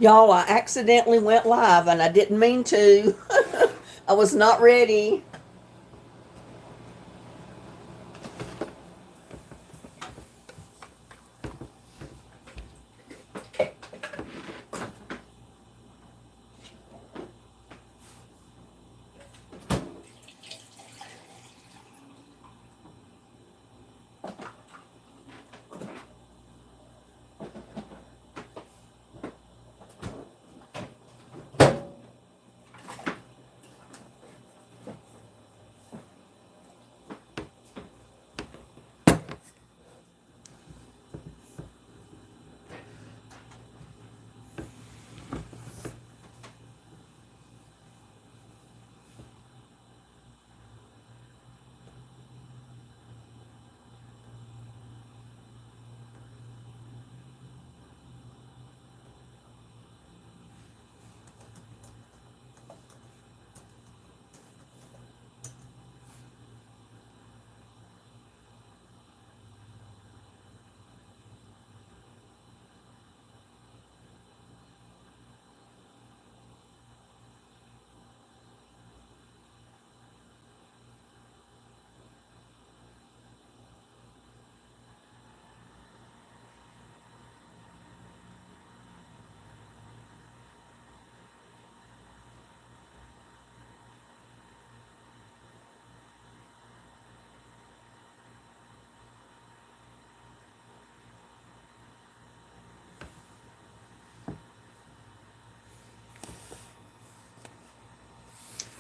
Y'all, I accidentally went live and I didn't mean to. I was not ready.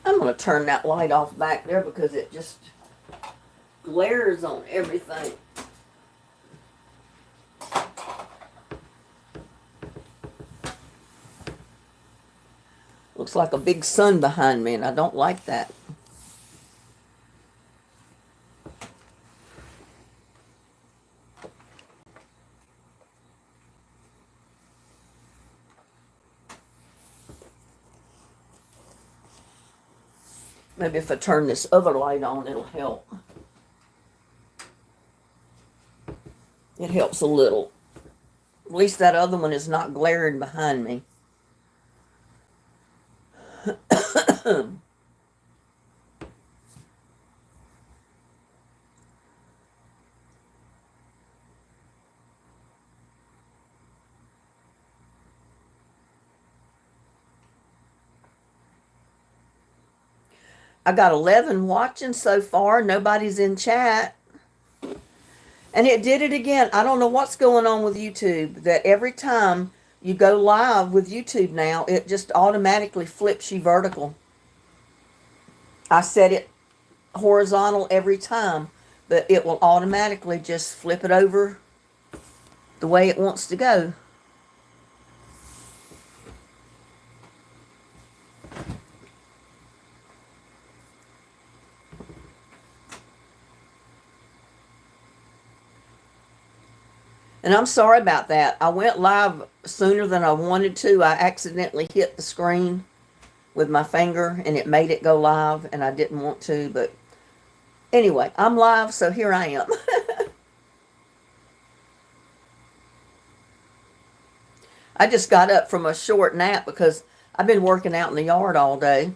I'm going to turn that light off back there because it just glares on everything. Looks like a big sun behind me, and I don't like that. Maybe if I turn this other light on, it'll help. It helps a little. At least that other one is not glaring behind me. I got 11 watching so far. Nobody's in chat. And it did it again. I don't know what's going on with YouTube, that every time you go live with YouTube now, it just automatically flips you vertical. I set it horizontal every time, but it will automatically just flip it over the way it wants to go. And I'm sorry about that. I went live sooner than I wanted to. I accidentally hit the screen with my finger and it made it go live, and I didn't want to. But anyway, I'm live, so here I am. I just got up from a short nap because I've been working out in the yard all day.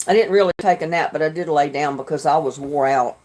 I didn't really take a nap, but I did lay down because I was wore out.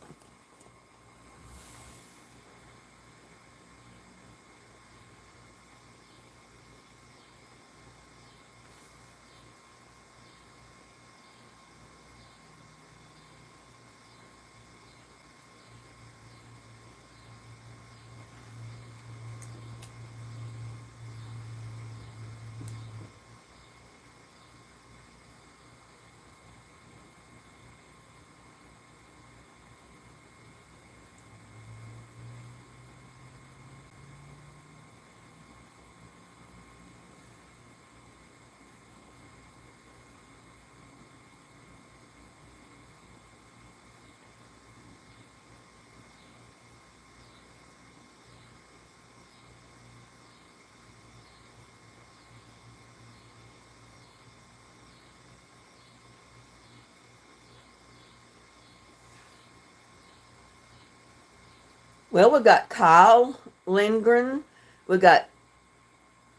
Well, we got Kyle Lindgren. We got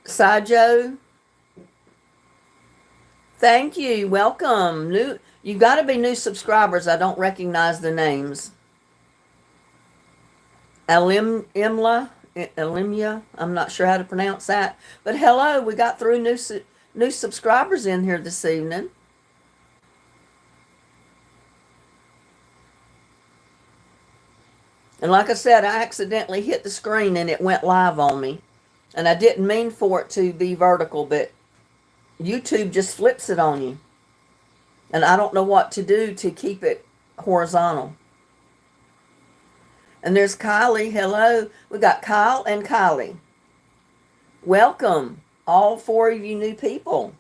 Sajo. Thank you. Welcome. You got to be new subscribers. I don't recognize the names. Alimya. I'm not sure how to pronounce that. But hello, we got through new subscribers in here this evening. And like I said, I accidentally hit the screen and it went live on me. And I didn't mean for it to be vertical, but YouTube just flips it on you. And I don't know what to do to keep it horizontal. And there's Kylie. Hello. We got Kyle and Kylie. Welcome, all 4 of you new people.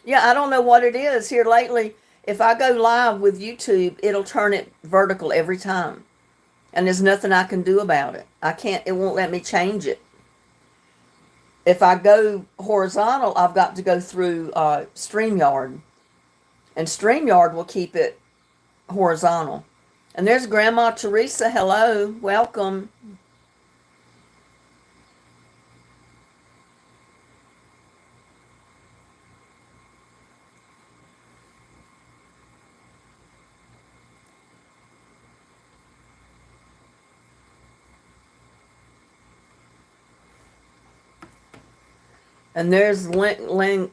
Yeah, I don't know what it is here lately. If I go live with YouTube, it'll turn it vertical every time. And there's nothing I can do about it. It won't let me change it. If I go horizontal, I've got to go through StreamYard. And StreamYard will keep it horizontal. And there's Grandma Teresa. Hello. Welcome. And there's Lingman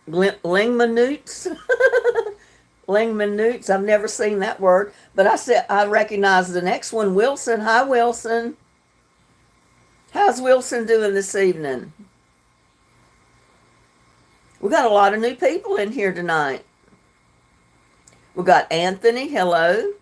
Newts. Lingman Newts. I've never seen that word. But I recognize the next one, Wilson. Hi, Wilson. How's Wilson doing this evening? We got a lot of new people in here tonight. We got Anthony. Hello.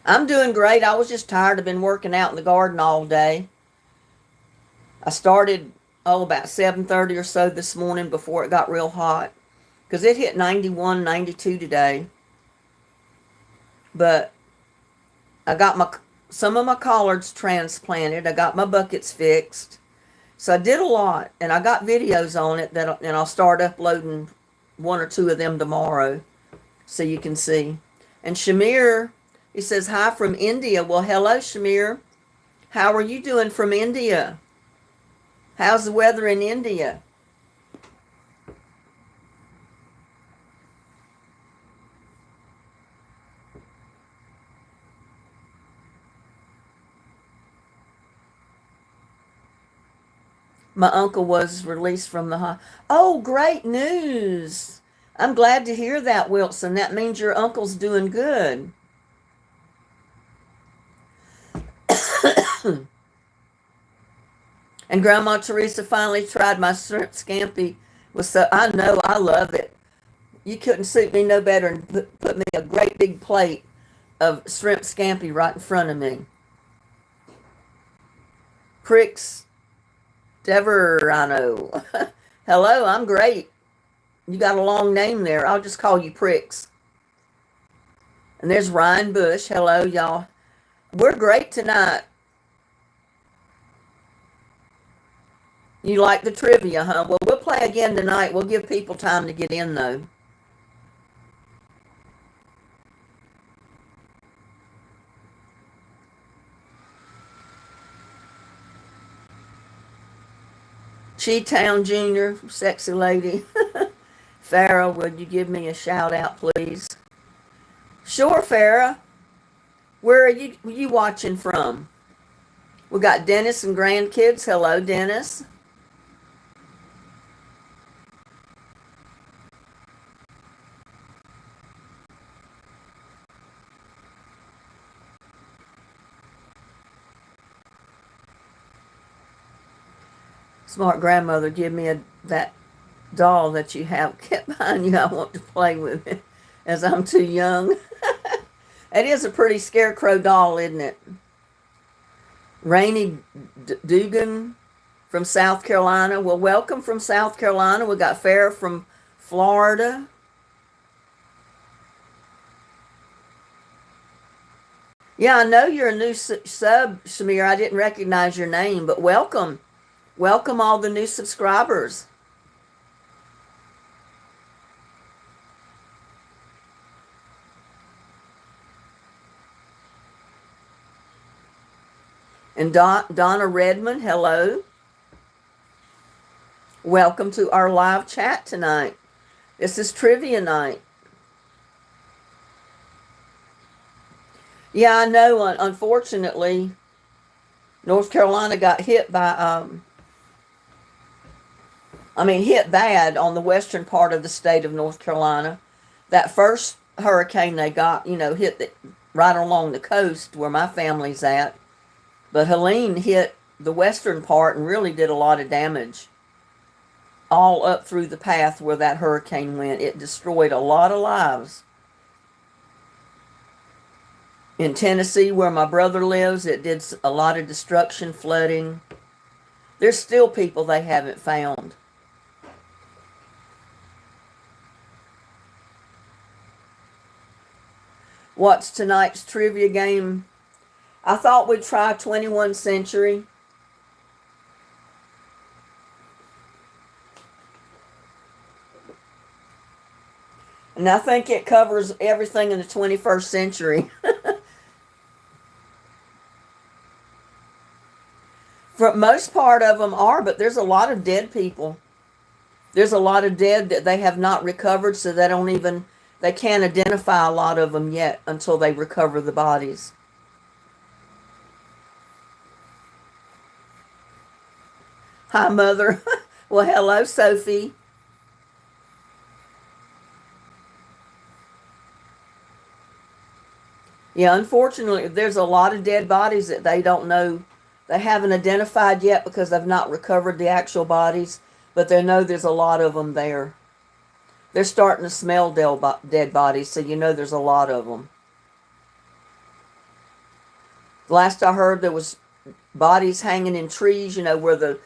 I'm doing great. I was just tired. I've been working out in the garden all day. I started, about 7:30 or so this morning before it got real hot. Because it hit 91, 92 today. But I got some of my collards transplanted. I got my buckets fixed. So I did a lot. And I got videos on it, and I'll start uploading 1 or 2 of them tomorrow so you can see. And Shamir, he says, hi from India. Well, hello, Shamir. How are you doing from India? How's the weather in India? My uncle was released from the hospital. Oh, great news. I'm glad to hear that, Wilson. That means your uncle's doing good. And Grandma Teresa finally tried my shrimp scampi. I know, I love it. You couldn't suit me no better and put me a great big plate of shrimp scampi right in front of me. Pricks Deverano. Hello, I'm great. You got a long name there. I'll just call you Pricks. And there's Ryan Bush. Hello, y'all. We're great tonight. You like the trivia, huh? Well, we'll play again tonight. We'll give people time to get in, though. Chi-Town Jr., sexy lady. Farrah, would you give me a shout out, please? Sure, Farrah. Where are you watching from? We got Dennis and grandkids. Hello, Dennis. Smart grandmother, give me that doll that you have kept behind you. I want to play with it as I'm too young. It is a pretty scarecrow doll, isn't it? Rainy Dugan from South Carolina. Well, welcome from South Carolina. We got Farrah from Florida. Yeah, I know you're a new sub, Shamir. I didn't recognize your name, but welcome. Welcome all the new subscribers. And Donna Redmond, hello. Welcome to our live chat tonight. This is trivia night. Yeah, I know. Unfortunately, North Carolina got hit by, hit bad on the western part of the state of North Carolina. That first hurricane they got, hit right along the coast where my family's at. But Helene hit the western part and really did a lot of damage. All up through the path where that hurricane went. It destroyed a lot of lives. In Tennessee, where my brother lives, it did a lot of destruction, flooding. There's still people they haven't found. What's tonight's trivia game? I thought we'd try 21st century. And I think it covers everything in the 21st century. For most part of them are, but there's a lot of dead people. There's a lot of dead that they have not recovered, so they can't identify a lot of them yet until they recover the bodies. Hi, Mother. Well, hello, Sophie. Yeah, unfortunately, there's a lot of dead bodies that they don't know. They haven't identified yet because they've not recovered the actual bodies, but they know there's a lot of them there. They're starting to smell dead bodies, so you know there's a lot of them. Last I heard, there was bodies hanging in trees, where the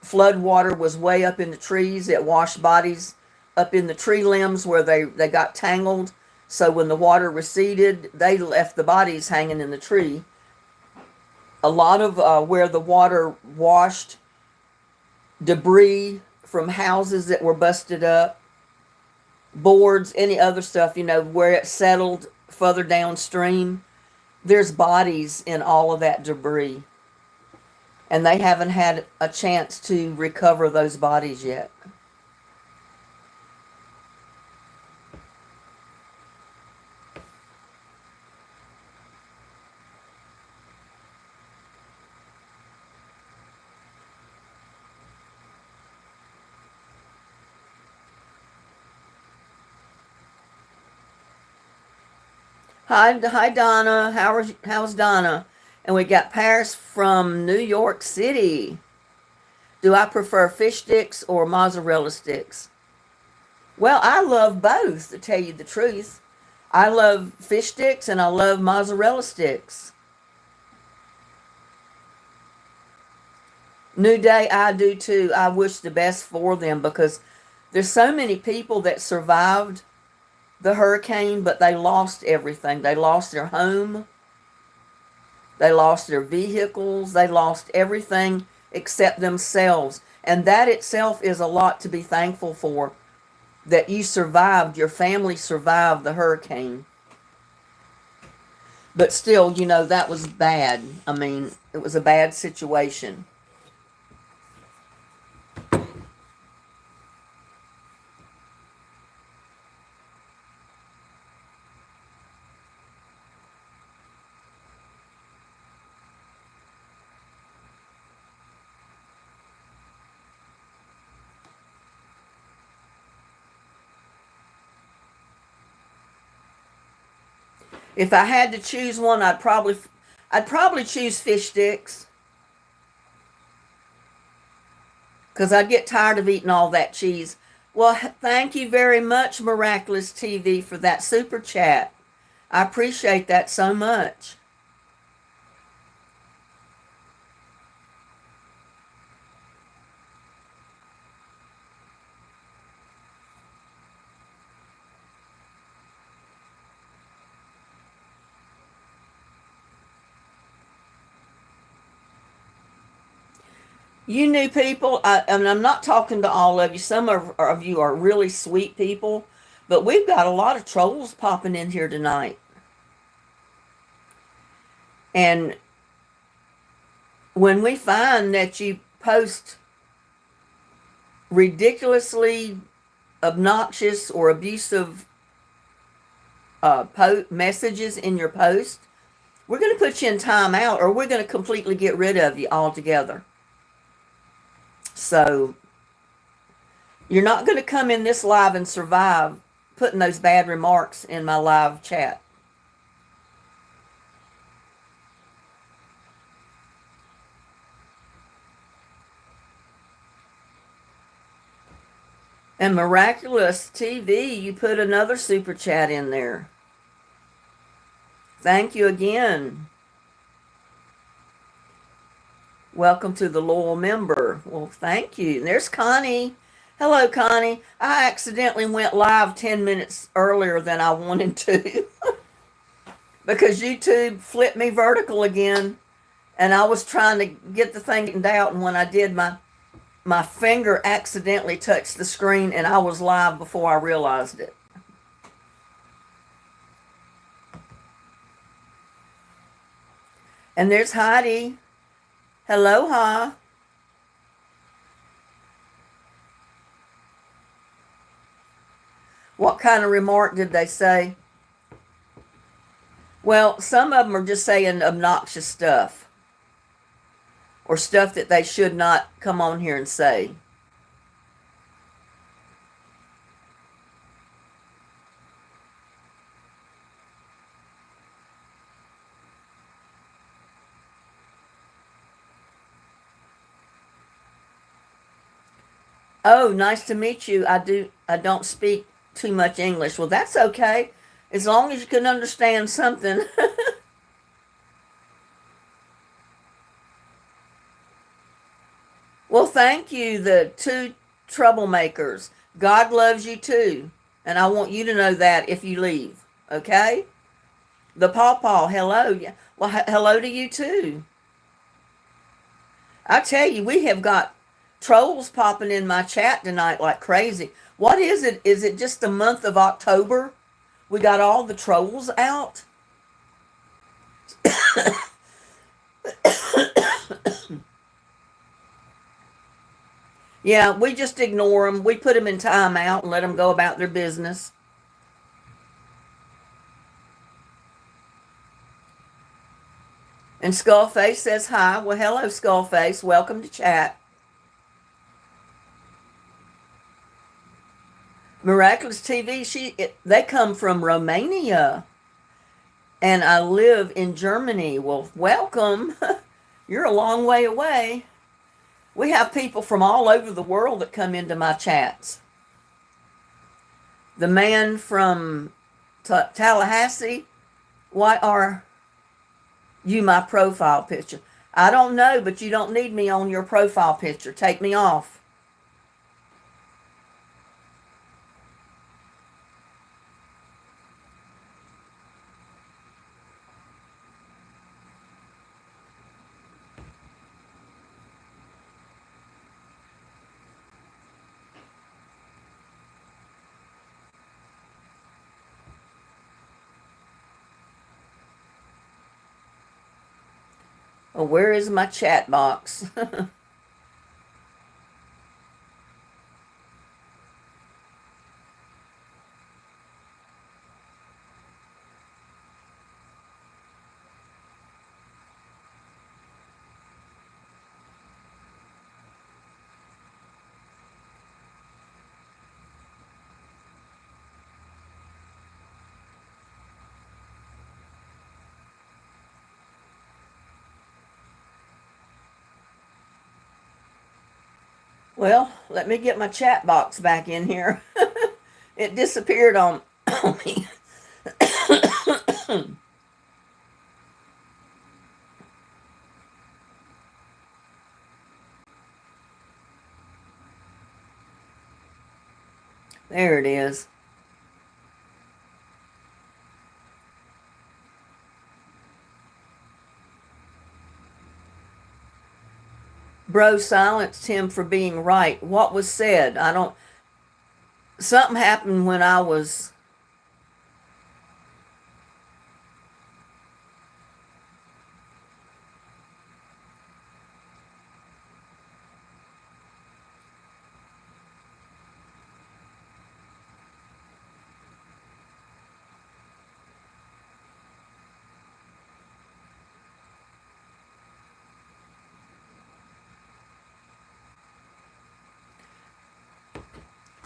flood water was way up in the trees. It washed bodies up in the tree limbs where they got tangled. So when the water receded, they left the bodies hanging in the tree. A lot of where the water washed debris from houses that were busted up, boards, any other stuff, where it settled further downstream, there's bodies in all of that debris. And they haven't had a chance to recover those bodies yet. Hi, Donna. How's Donna? And we got Paris from New York City. Do I prefer fish sticks or mozzarella sticks? Well, I love both, to tell you the truth. I love fish sticks and I love mozzarella sticks. New Day, I do too. I wish the best for them because there's so many people that survived the hurricane, but they lost everything. They lost their home. They lost their vehicles. They lost everything except themselves. And that itself is a lot to be thankful for, that you survived, your family survived the hurricane. But still, that was bad. It was a bad situation. If I had to choose one, I'd probably choose fish sticks. Because I'd get tired of eating all that cheese. Well, thank you very much, Miraculous TV, for that super chat. I appreciate that so much. You new people, and I'm not talking to all of you. Some of you are really sweet people, but we've got a lot of trolls popping in here tonight. And when we find that you post ridiculously obnoxious or abusive messages in your post, we're going to put you in timeout, or we're going to completely get rid of you altogether. So you're not going to come in this live and survive putting those bad remarks in my live chat. And Miraculous TV, you put another super chat in there. Thank you again. Welcome to the loyal member. Well, thank you. And there's Connie. Hello, Connie. I accidentally went live 10 minutes earlier than I wanted to because YouTube flipped me vertical again, and I was trying to get the thing out, and when I did, my finger accidentally touched the screen, and I was live before I realized it. And there's Heidi. Hello, Ha. What kind of remark did they say? Well, some of them are just saying obnoxious stuff, or stuff that they should not come on here and say. Oh, nice to meet you. I don't speak too much English. Well, that's okay. As long as you can understand something. Well, thank you, the two troublemakers. God loves you too. And I want you to know that if you leave. Okay? The pawpaw, hello. Yeah. Well, hello to you too. I tell you, we have got trolls popping in my chat tonight like crazy. What is it? Is it just the month of October? We got all the trolls out? Yeah, we just ignore them. We put them in timeout and let them go about their business. And Skullface says hi. Well, hello, Skullface. Welcome to chat. Miraculous TV, they come from Romania. And I live in Germany. Well, welcome. You're a long way away. We have people from all over the world that come into my chats. The man from Tallahassee, why are you my profile picture? I don't know, but you don't need me on your profile picture. Take me off. Oh, where is my chat box? Well, let me get my chat box back in here. It disappeared on me. There it is. bro silenced him for being right. What was said? I don't. Something happened when I was.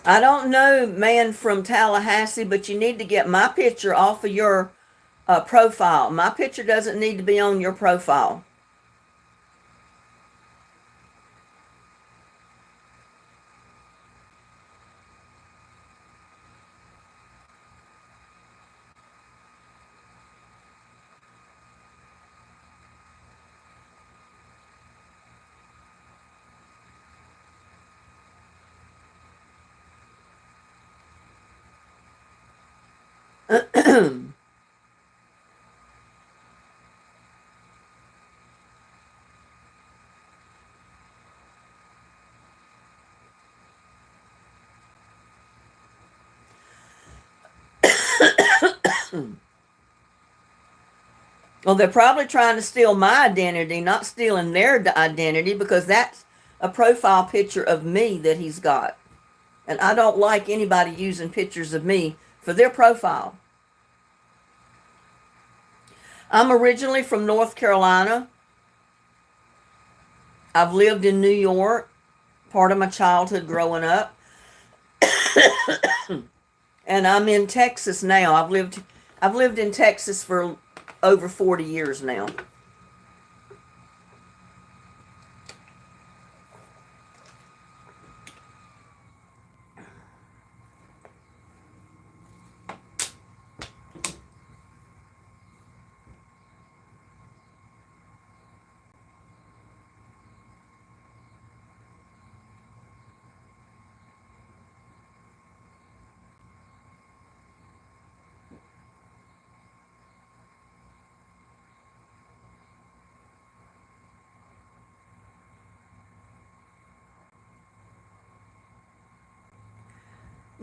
I don't know, man from Tallahassee, but you need to get my picture off of your profile. My picture doesn't need to be on your profile. Well, they're probably trying to steal my identity, not stealing their identity, because that's a profile picture of me that he's got. And I don't like anybody using pictures of me for their profile. I'm originally from North Carolina. I've lived in New York part of my childhood growing up. And I'm in Texas now. I've lived in Texas for over 40 years now.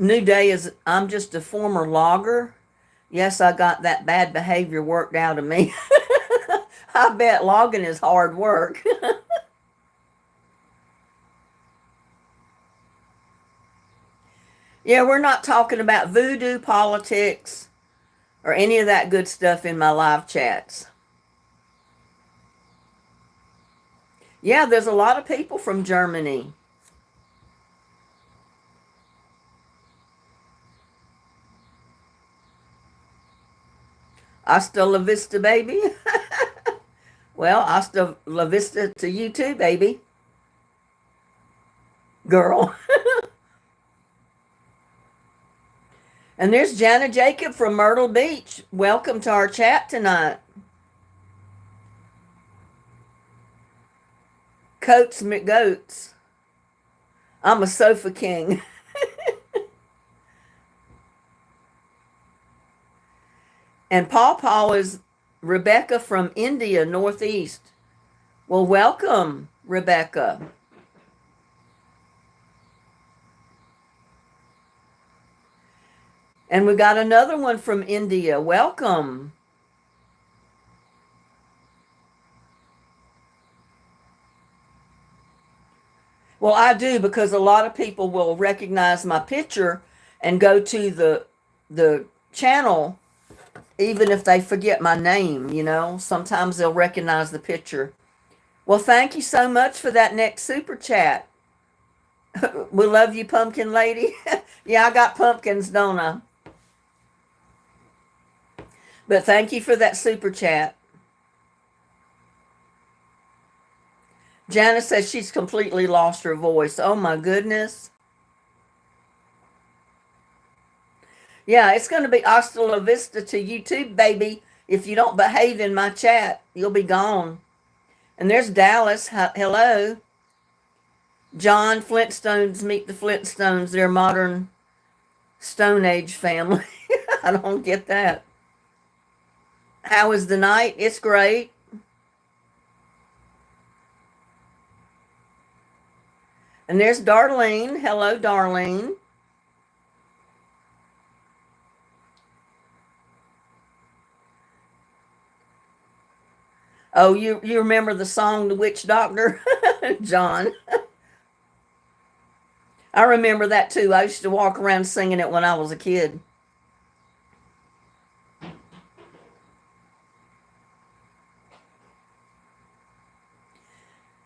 New Day is, I'm just a former logger. Yes, I got that bad behavior worked out of me. I bet logging is hard work. Yeah, we're not talking about voodoo politics or any of that good stuff in my live chats. Yeah, there's a lot of people from Germany. Hasta la vista, baby. Well, hasta la vista to you too, baby. Girl. And there's Jana Jacob from Myrtle Beach. Welcome to our chat tonight. Coats McGoats. I'm a sofa king. And Paw Paw is Rebecca from India, Northeast. Well, welcome, Rebecca. And we got another one from India. Welcome. Well, I do, because a lot of people will recognize my picture and go to the channel even if they forget my name, you know. Sometimes they'll recognize the picture. Well, thank you so much for that next super chat. We love you, pumpkin lady. Yeah, I got pumpkins, don't I? But thank you for that super chat. Janice says she's completely lost her voice. Oh my goodness. Yeah, it's going to be hasta la vista to YouTube, baby. If you don't behave in my chat, you'll be gone. And there's Dallas. Hello. John, Flintstones meet the Flintstones. They're modern Stone Age family. I don't get that. How is the night? It's great. And there's Darlene. Hello, Darlene. Oh, you remember the song The Witch Doctor? John. I remember that too. I used to walk around singing it when I was a kid.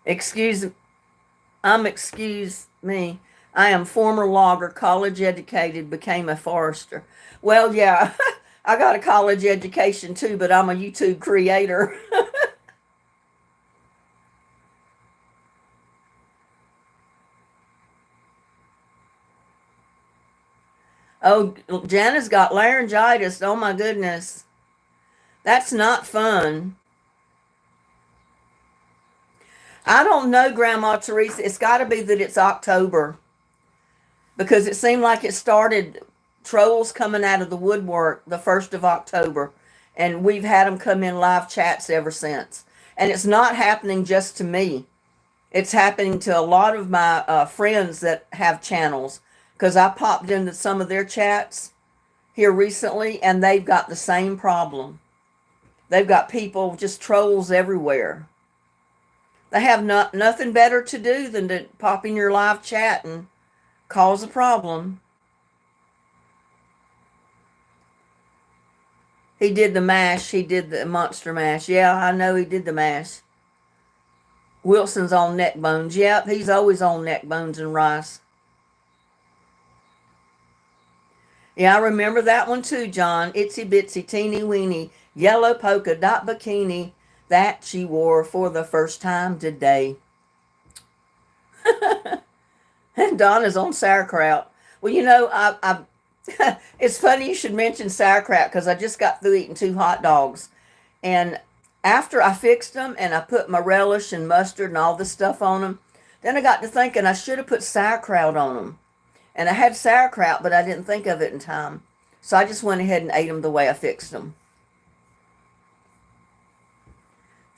Excuse excuse me. I am former logger, college educated, became a forester. Well, yeah, I got a college education too, but I'm a YouTube creator. Oh, Jana's got laryngitis. Oh my goodness. That's not fun. I don't know, Grandma Teresa. It's got to be that it's October because it seemed like it started trolls coming out of the woodwork the 1st of October. And we've had them come in live chats ever since. And it's not happening just to me. It's happening to a lot of my friends that have channels because I popped into some of their chats here recently and they've got the same problem. They've got people, just trolls everywhere. They have nothing better to do than to pop in your live chat and cause a problem. He did the mash. He did the monster mash. Yeah, I know he did the mash. Wilson's on neck bones. Yep, he's always on neck bones and rice. Yeah, I remember that one too, John. Itsy bitsy teeny weeny yellow polka dot bikini that she wore for the first time today. And Donna's on sauerkraut. Well, it's funny you should mention sauerkraut because I just got through eating 2 hot dogs. And after I fixed them and I put my relish and mustard and all this stuff on them, then I got to thinking I should have put sauerkraut on them. And I had sauerkraut, but I didn't think of it in time. So I just went ahead and ate them the way I fixed them.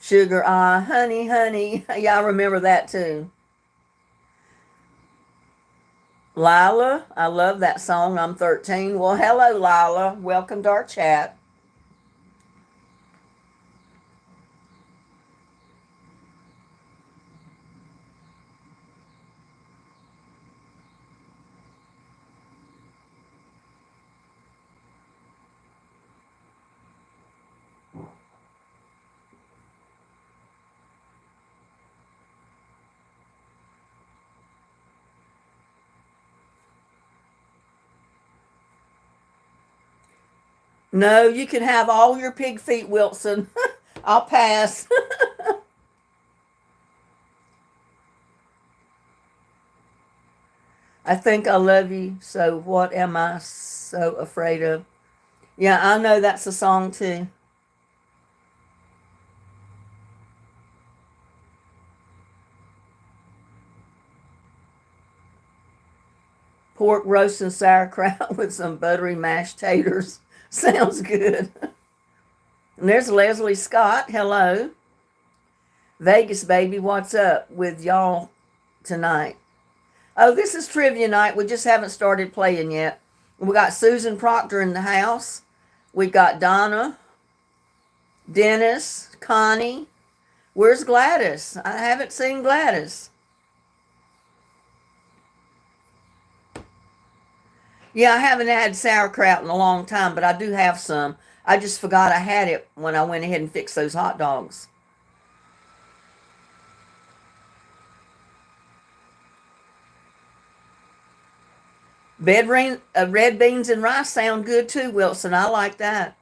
Sugar, honey, honey. Yeah, I remember that too. Lila, I love that song. I'm 13. Well, hello, Lila. Welcome to our chat. No, you can have all your pig feet, Wilson. I'll pass. I think I love you, so what am I so afraid of? Yeah, I know that's a song too. Pork roast and sauerkraut with some buttery mashed taters. Sounds good. And there's Leslie Scott. Hello. Vegas, baby, what's up with y'all tonight? Oh, this is trivia night. We just haven't started playing yet. We got Susan Proctor in the house. We got Donna, Dennis, Connie. Where's Gladys? I haven't seen Gladys. Yeah, I haven't had sauerkraut in a long time, but I do have some. I just forgot I had it when I went ahead and fixed those hot dogs. Red beans and rice sound good too, Wilson. I like that.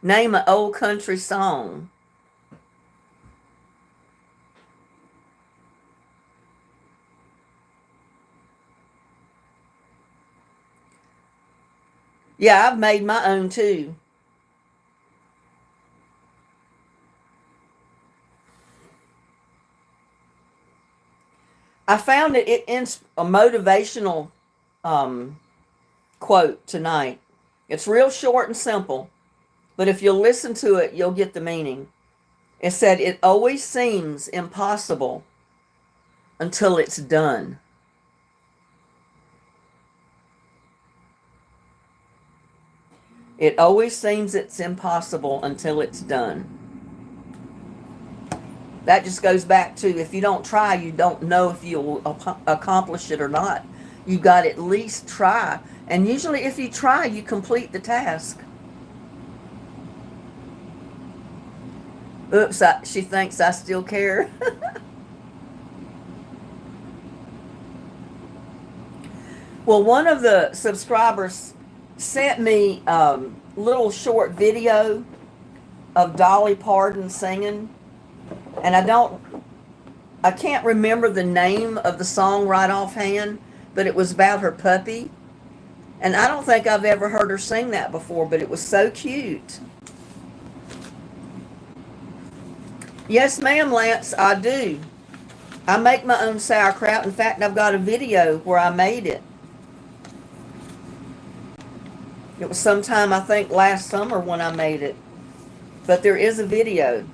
Name an old country song. Yeah, I've made my own too. I found it in a motivational um, quote tonight. It's real short and simple, but if you'll listen to it, you'll get the meaning. It said, it always seems impossible until it's done. It always seems it's impossible until it's done. That just goes back to, if you don't try, you don't know if you'll accomplish it or not. You got to at least try. And usually if you try, you complete the task. Oops, she thinks I still care. Well, one of the subscribers sent me a little short video of Dolly Parton singing. And I can't remember the name of the song right offhand, but it was about her puppy. And I don't think I've ever heard her sing that before, but it was so cute. Yes, ma'am, Lance, I do. I make my own sauerkraut. In fact, I've got a video where I made it. It was sometime, I think, last summer when I made it. But there is a video.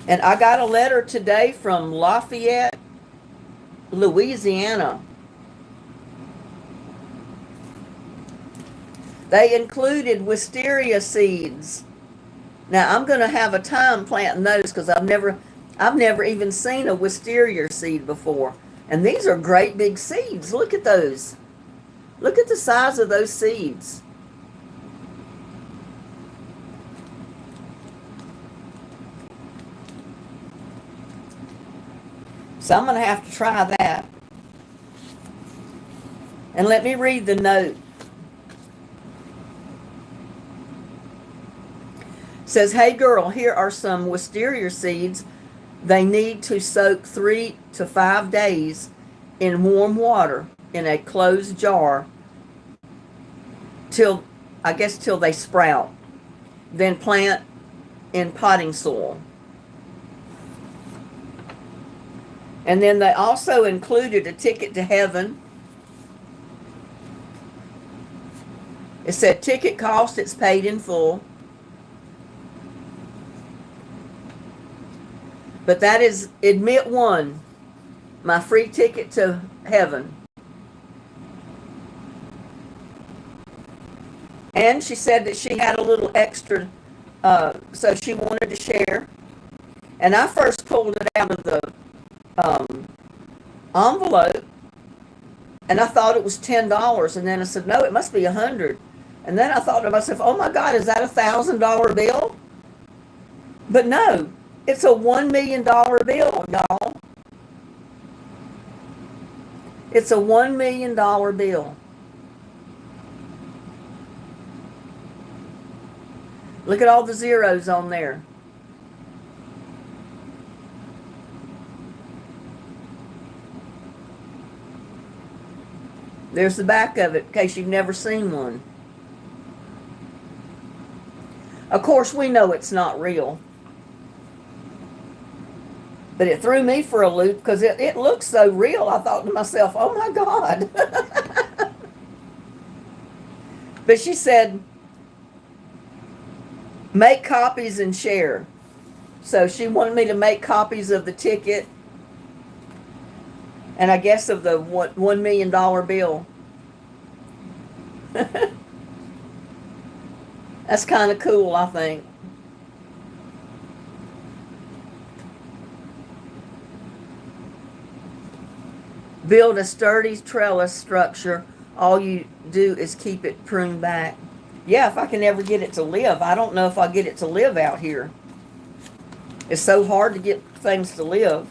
And I got a letter today from Lafayette, Louisiana. They included wisteria seeds. Now I'm going to have a time planting those because I've never even seen a wisteria seed before. And these are great big seeds. Look at those. Look at the size of those seeds. So I'm going to have to try that. And let me read the note. It says, hey girl, here are some wisteria seeds. They need to soak 3 to 5 days in warm water in a closed jar till they sprout. Then plant in potting soil. And then they also included a ticket to heaven. It said ticket cost, it's paid in full. But that is admit one, my free ticket to heaven. And she said that she had a little extra, so she wanted to share. And I first pulled it out of the envelope, and I thought it was $10, and then I said, no, it must be $100. And then I thought to myself, oh my God, is that $1,000 bill? But no, it's a $1 million bill, y'all. It's a $1 million bill. Look at all the zeros on there. There's the back of it, in case you've never seen one. Of course, we know it's not real. But it threw me for a loop because it looks so real. I thought to myself, oh my God. But she said, make copies and share. So she wanted me to make copies of the ticket and I guess of the $1 million bill. That's kind of cool, I think. Build a sturdy trellis structure. All you do is keep it pruned back. Yeah, if I can ever get it to live. I don't know if I'll get it to live out here. It's so hard to get things to live.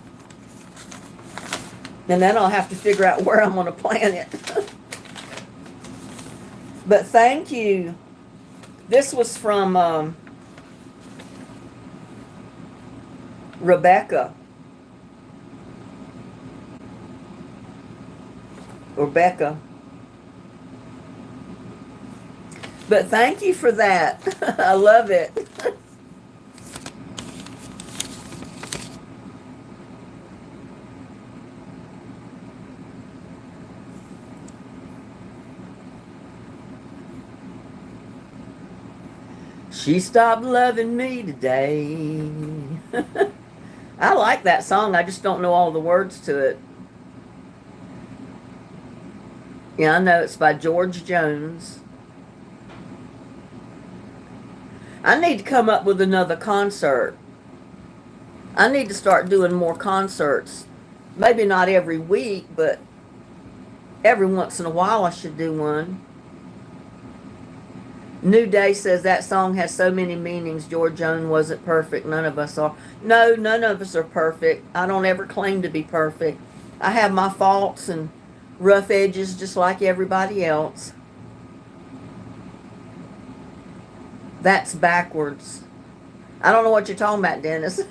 And then I'll have to figure out where I'm going to plant it. But thank you. This was from Rebecca. Or Becca. But thank you for that. I love it. She stopped loving me today. I like that song. I just don't know all the words to it. Yeah, I know it's by George Jones. I need to come up with another concert. I need to start doing more concerts. Maybe not every week, but every once in a while I should do one. New Day says that song has so many meanings. George Jones wasn't perfect. None of us are. No, none of us are perfect. I don't ever claim to be perfect. I have my faults and rough edges just like everybody else. That's backwards. I don't know what you're talking about, Dennis.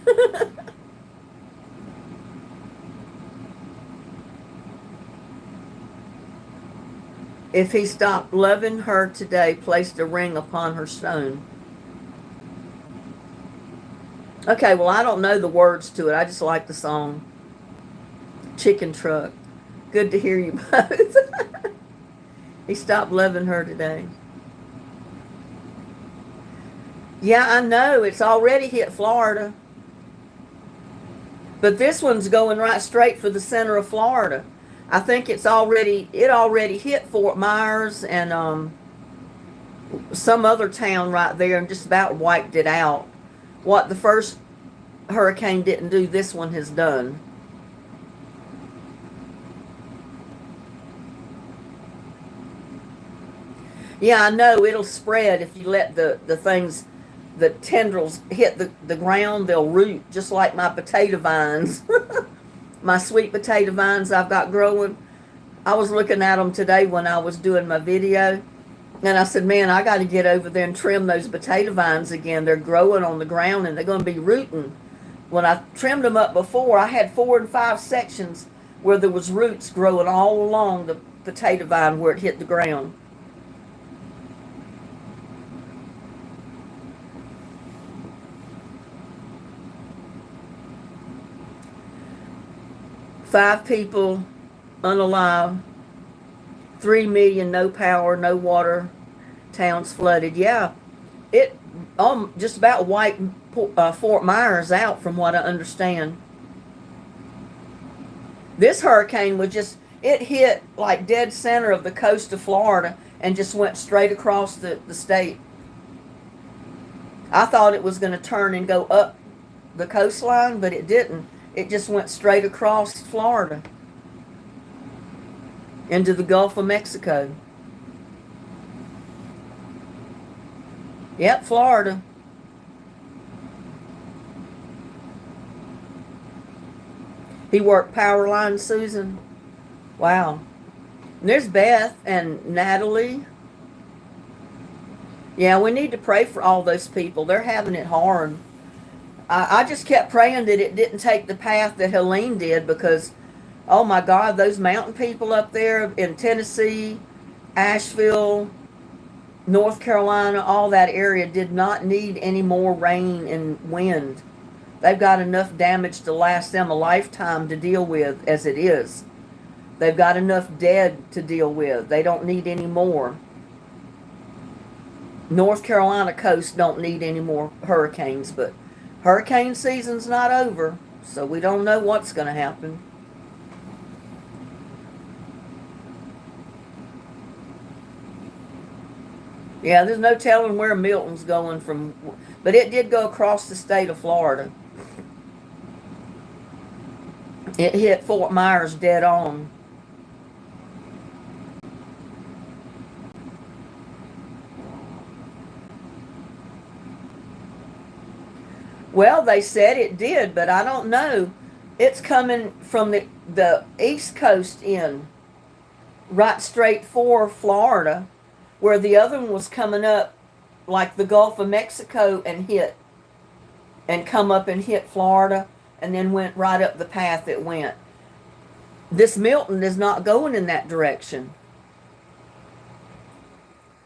If he stopped loving her today, placed a ring upon her stone. Okay, well, I don't know the words to it. I just like the song. Chicken Truck. Good to hear you both. He stopped loving her today. Yeah, I know. It's already hit Florida. But this one's going right straight for the center of Florida. I think it already hit Fort Myers and some other town right there and just about wiped it out. What the first hurricane didn't do, this one has done. Yeah, I know it'll spread if you let the things, the tendrils hit the ground, they'll root just like my potato vines. My sweet potato vines I've got growing. I was looking at them today when I was doing my video, and I said, man, I got to get over there and trim those potato vines again. They're growing on the ground and they're going to be rooting. When I trimmed them up before, I had 4 and 5 sections where there was roots growing all along the potato vine where it hit the ground. Five people unalive. 3 million no power, no water. Towns flooded. Yeah, it just about wiped Fort Myers out, from what I understand. This hurricane it hit like dead center of the coast of Florida and just went straight across the state. I thought it was going to turn and go up the coastline, but it didn't. It just went straight across Florida into the Gulf of Mexico. Yep, Florida. He worked power lines, Susan. Wow. And there's Beth and Natalie. Yeah, we need to pray for all those people. They're having it hard. I just kept praying that it didn't take the path that Helene did, because, oh my God, those mountain people up there in Tennessee, Asheville, North Carolina, all that area did not need any more rain and wind. They've got enough damage to last them a lifetime to deal with as it is. They've got enough dead to deal with. They don't need any more. North Carolina coast don't need any more hurricanes, but hurricane season's not over, so we don't know what's going to happen. Yeah, there's no telling where Milton's going from, but it did go across the state of Florida. It hit Fort Myers dead on. Well, they said it did, but I don't know. It's coming from the East Coast in, right straight for Florida, where the other one was coming up like the Gulf of Mexico and hit, and come up and hit Florida, and then went right up the path it went. This Milton is not going in that direction.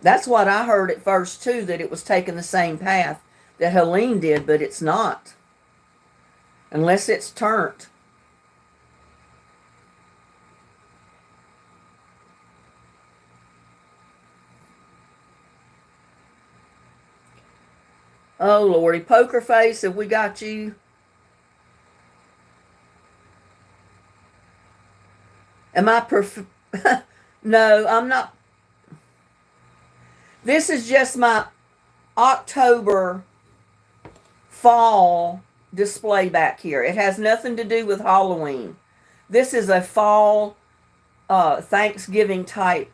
That's what I heard at first too, that it was taking the same path that Helene did, but it's not. Unless it's turned. Oh, Lordy. Poker Face, have we got you? Am I No, I'm not. This is just my October fall display back here. It has nothing to do with Halloween. This is a fall Thanksgiving type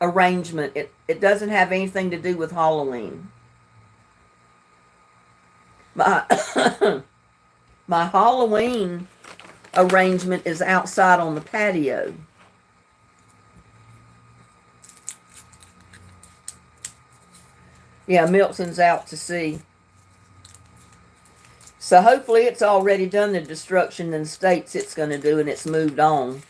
arrangement. It doesn't have anything to do with Halloween. My my Halloween arrangement is outside on the patio. Yeah, Milton's out to sea. So hopefully it's already done the destruction in the states it's going to do and it's moved on.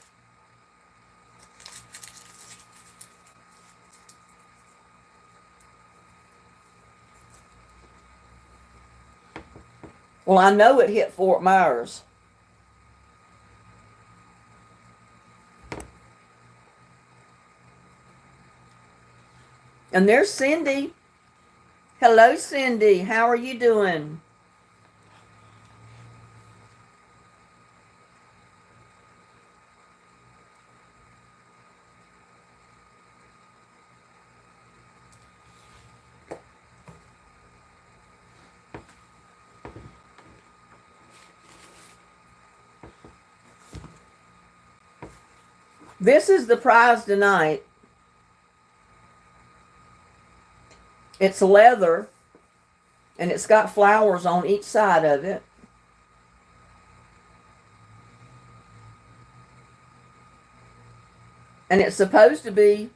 Well, I know it hit Fort Myers. And there's Cindy. Hello, Cindy. How are you doing? This is the prize tonight. It's leather, and it's got flowers on each side of it. And it's supposed to be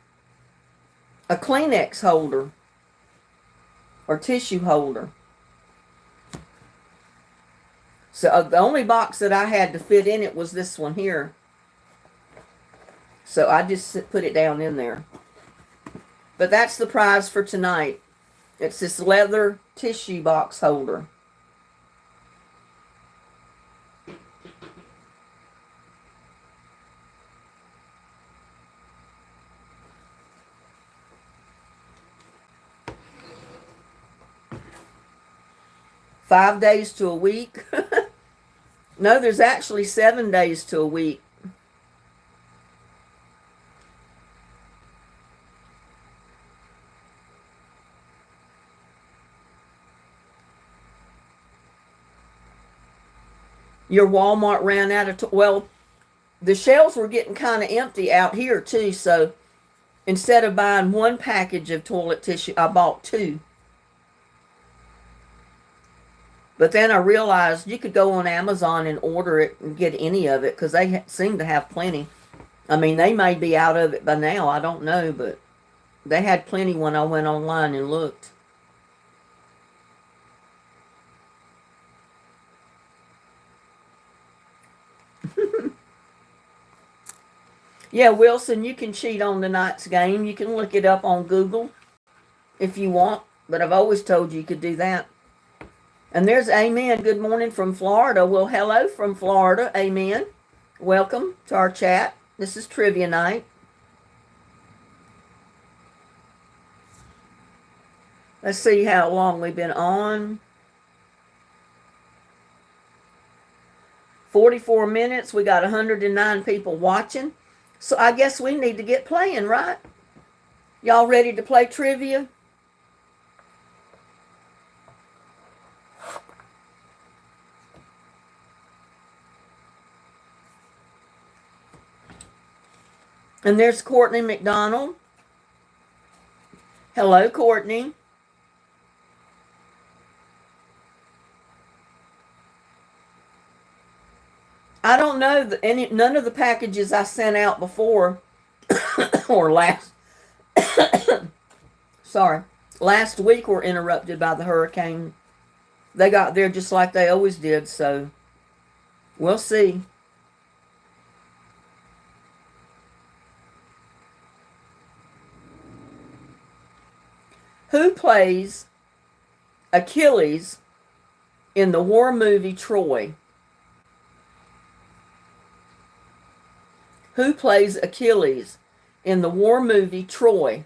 a Kleenex holder or tissue holder. So the only box that I had to fit in it was this one here. So I just put it down in there. But that's the prize for tonight. It's this leather tissue box holder. $5 days to a week. No, there's actually 7 days to a week. Your Walmart ran out of, well, the shelves were getting kind of empty out here too, so instead of buying one package of toilet tissue, I bought 2. But then I realized you could go on Amazon and order it and get any of it because they seem to have plenty. I mean, they may be out of it by now, I don't know, but they had plenty when I went online and looked. Yeah, Wilson, you can cheat on tonight's game. You can look it up on Google if you want, but I've always told you could do that. And there's Amen. Good morning from Florida. Well, hello from Florida. Amen. Welcome to our chat. This is trivia night. Let's see how long we've been on. 44 minutes. We got 109 people watching. So I guess we need to get playing, right? Y'all ready to play trivia? And there's Courtney McDonald. Hello, Courtney. I don't know none of the packages I sent out before or last week were interrupted by the hurricane. They got there just like they always did, so we'll see. Who plays Achilles in the war movie Troy? Who plays Achilles in the war movie Troy?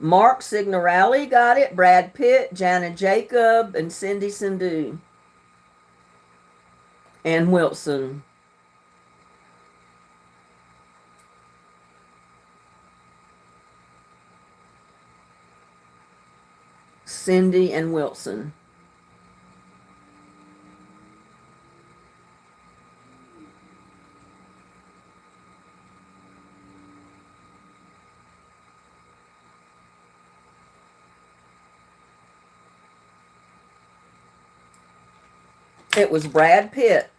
Mark Signorelli got it. Brad Pitt, Jana Jacob, and Cindy Sindhu. And Wilson. Cindy and Wilson. It was Brad Pitt.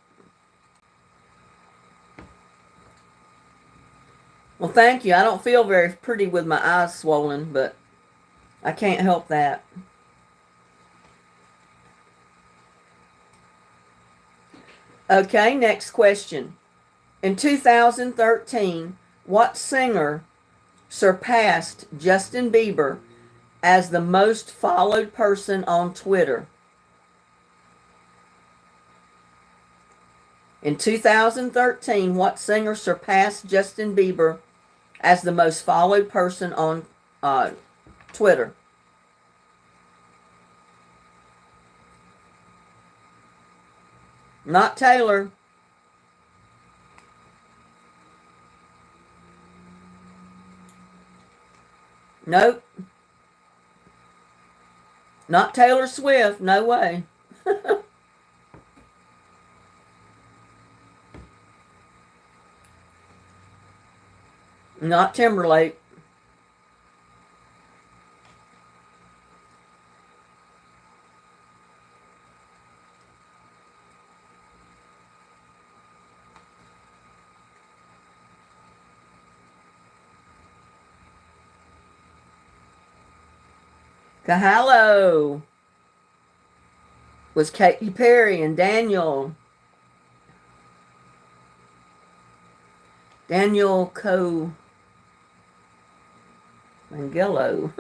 Well, thank you. I don't feel very pretty with my eyes swollen, but I can't help that. Okay, next question. In 2013, what singer surpassed Justin Bieber as the most followed person on Twitter? In 2013, what singer surpassed Justin Bieber as the most followed person on Twitter? Not Taylor. Nope. Not Taylor Swift. No way. Not Timberlake. Kahalo was Katy Perry and Daniel Mangillo.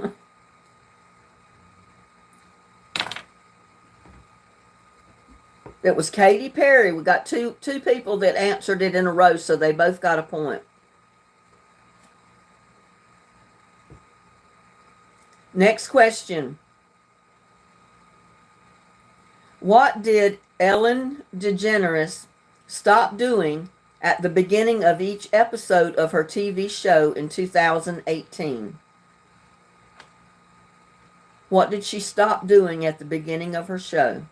It was Katy Perry. We got two people that answered it in a row, so they both got a point. Next question. What did Ellen DeGeneres stop doing at the beginning of each episode of her TV show in 2018? What did she stop doing at the beginning of her show?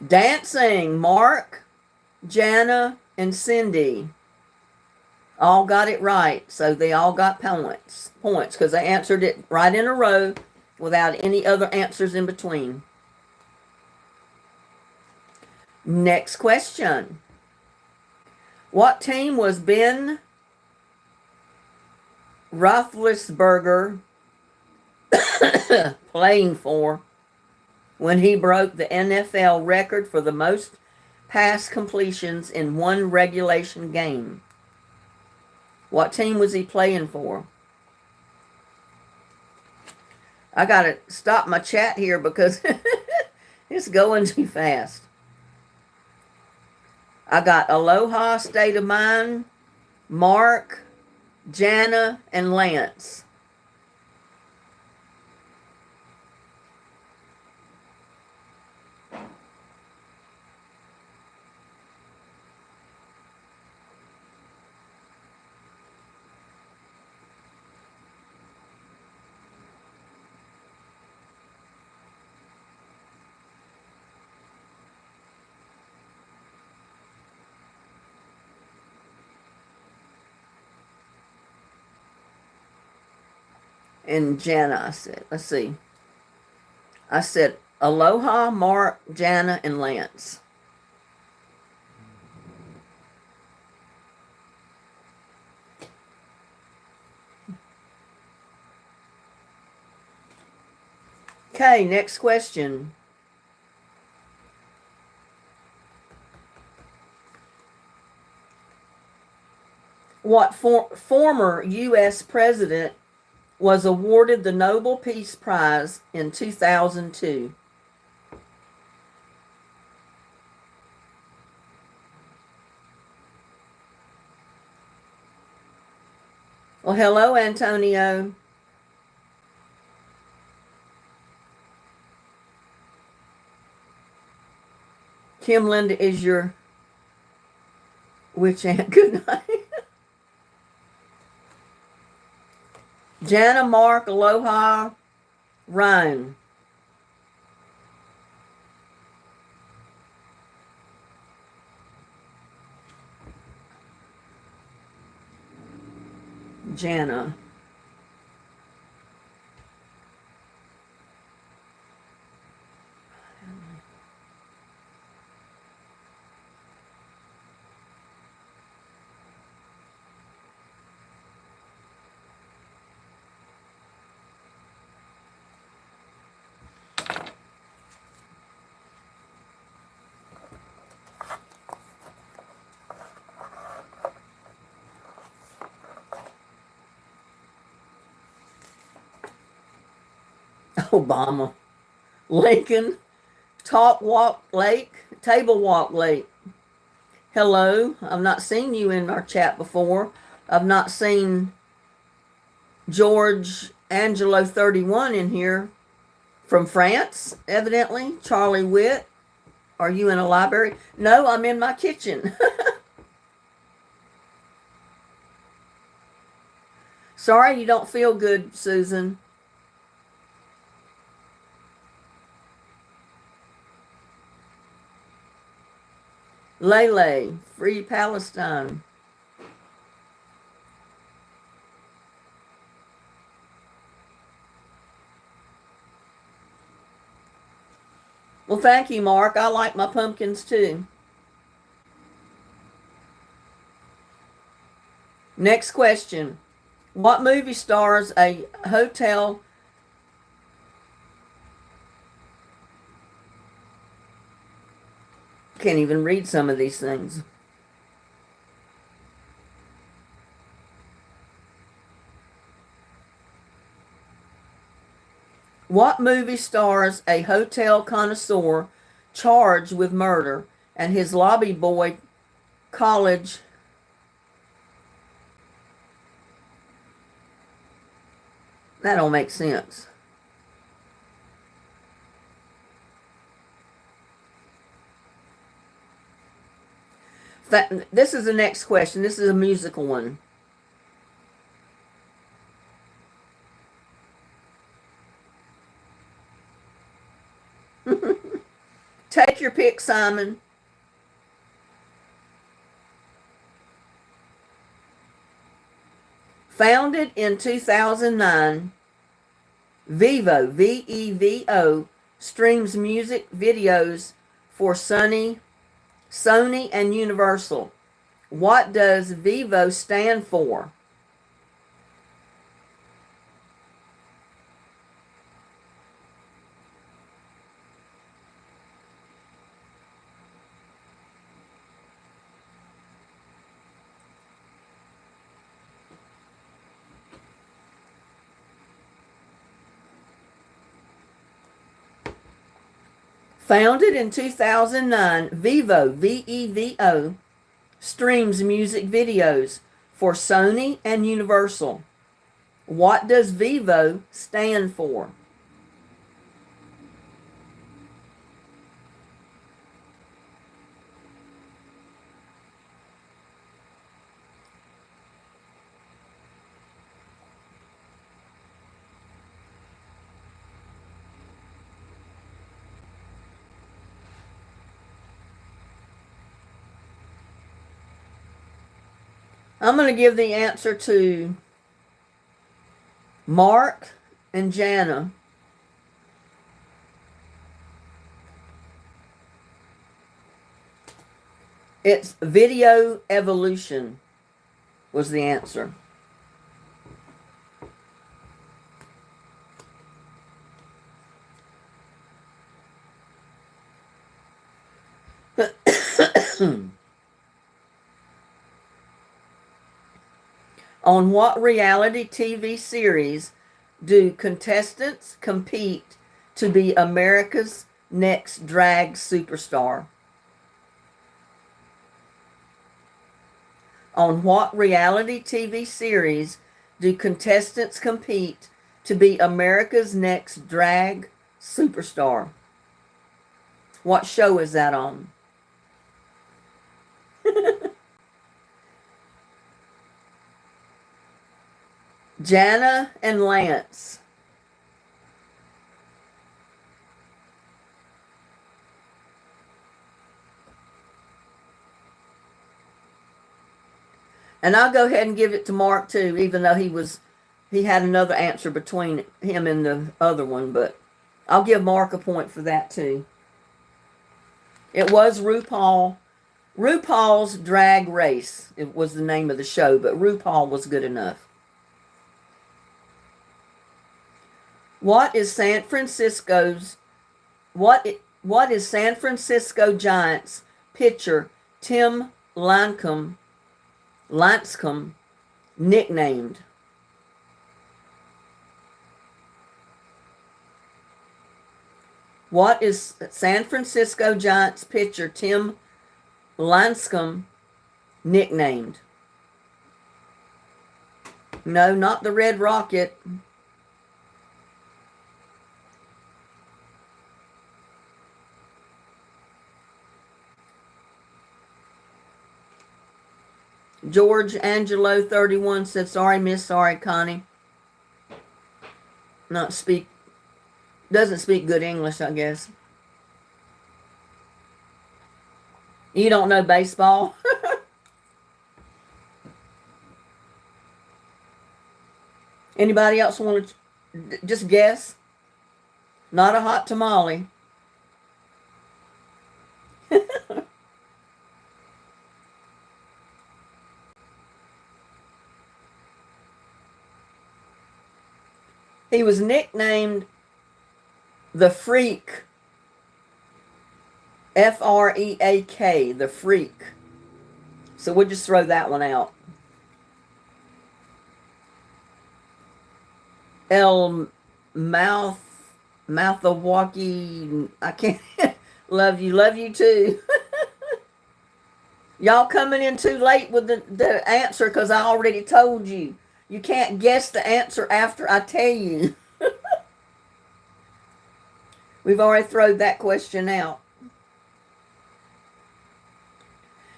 Dancing. Mark, Jana, and Cindy all got it right, so they all got points because they answered it right in a row without any other answers in between. Next question. What team was Ben Roethlisberger playing for when he broke the NFL record for the most pass completions in one regulation game? What team was he playing for? I got to stop my chat here because it's going too fast. I got Aloha, State of Mind, Mark, Jana, and Lance. And Jana, I said, let's see. I said Aloha, Mark, Jana, and Lance. Okay, next question. What former U.S. president was awarded the Nobel Peace Prize in 2002? Well, hello, Antonio. Kim Linda is your witch aunt. Good night. Jana, Mark, aloha, Ryan. Jana. Obama. Lincoln. Talk Walk Lake. Table Walk Lake. Hello. I've not seen you in our chat before. I've not seen George Angelo 31 in here. From France, evidently. Charlie Witt. Are you in a library? No, I'm in my kitchen. Sorry you don't feel good, Susan. Lele, Free Palestine. Well, thank you, Mark. I like my pumpkins too. Next question. What movie stars a hotel? Can't even read some of these things. What movie stars a hotel connoisseur charged with murder and his lobby boy college? That don't make sense. This is the next question. This is a musical one. Take your pick, Simon. Founded in 2009, Vevo, V-E-V-O, streams music videos for Sony and Universal. What does Vevo stand for? Founded in 2009, Vevo, V-E-V-O, streams music videos for Sony and Universal. What does Vevo stand for? I'm going to give the answer to Mark and Jana. It's video evolution was the answer. On what reality TV series do contestants compete to be America's next drag superstar? On what reality TV series do contestants compete to be America's next drag superstar? What show is that on? Jana and Lance. And I'll go ahead and give it to Mark too, even though he had another answer between him and the other one, but I'll give Mark a point for that too. It was RuPaul. RuPaul's Drag Race. It was the name of the show, but RuPaul was good enough. What is San Francisco's what is San Francisco Giants pitcher Tim Lancome nicknamed? What is San Francisco Giants pitcher Tim Lancome nicknamed? No, not the Red Rocket. George Angelo 31 said, sorry, miss, sorry, Connie. Doesn't speak good English, I guess. You don't know baseball? Anybody else want to just guess? Not a hot tamale. He was nicknamed the Freak. Freak, the Freak. So we'll just throw that one out. Mouthawaki, I can't. Love you too. Y'all coming in too late with the answer because I already told you. You can't guess the answer after I tell you. We've already thrown that question out.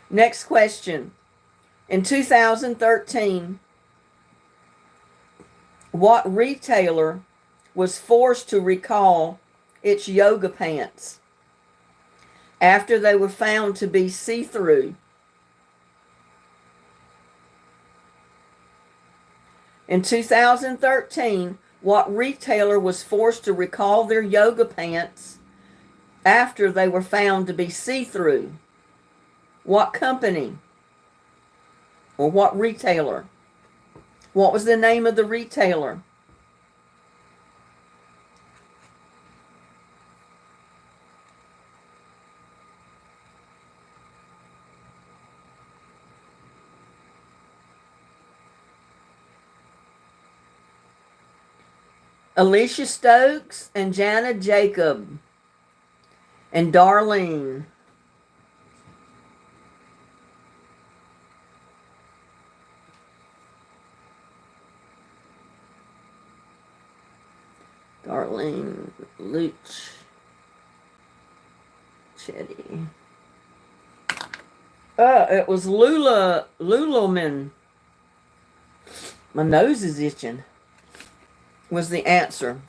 Next question. In 2013, what retailer was forced to recall its yoga pants after they were found to be see-through? In 2013, what retailer was forced to recall their yoga pants after they were found to be see-through? What company? Or what retailer? What was the name of the retailer? Alicia Stokes and Jana Jacob and Darlene. Darlene Luch Chetty. It was Lululemon. My nose is itching. Was the answer.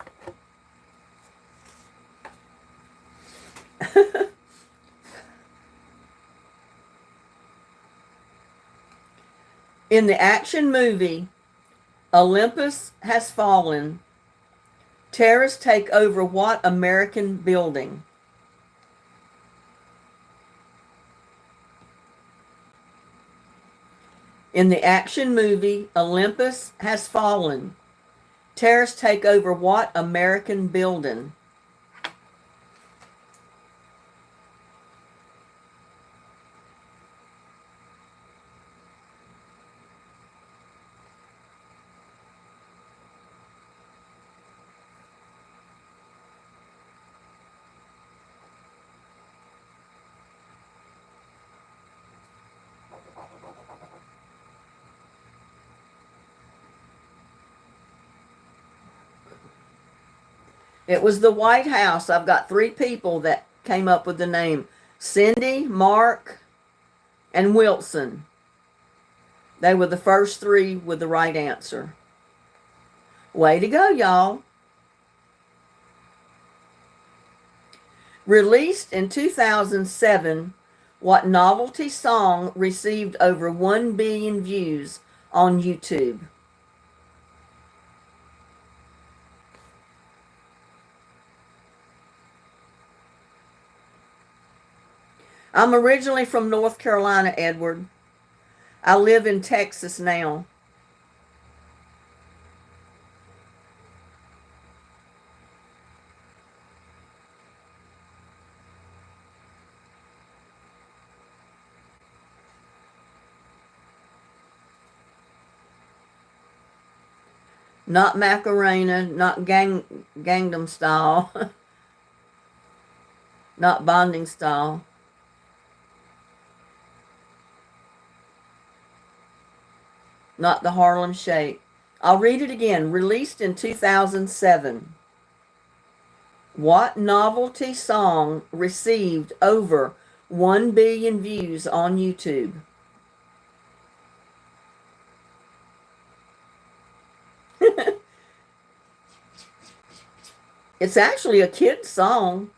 In the action movie Olympus Has Fallen, terrorists take over what American building? In the action movie Olympus Has Fallen, terrorists take over what American building? It was the White House. I've got 3 people that came up with the name. Cindy, Mark, and Wilson. They were the first 3 with the right answer. Way to go, y'all. Released in 2007, what novelty song received over 1 billion views on YouTube? I'm originally from North Carolina, Edward. I live in Texas now. Not Macarena, not Gangnam Style, not Bonding Style. Not the Harlem Shake. I'll read it again. Released in 2007. What novelty song received over 1 billion views on YouTube? It's actually a kid's song.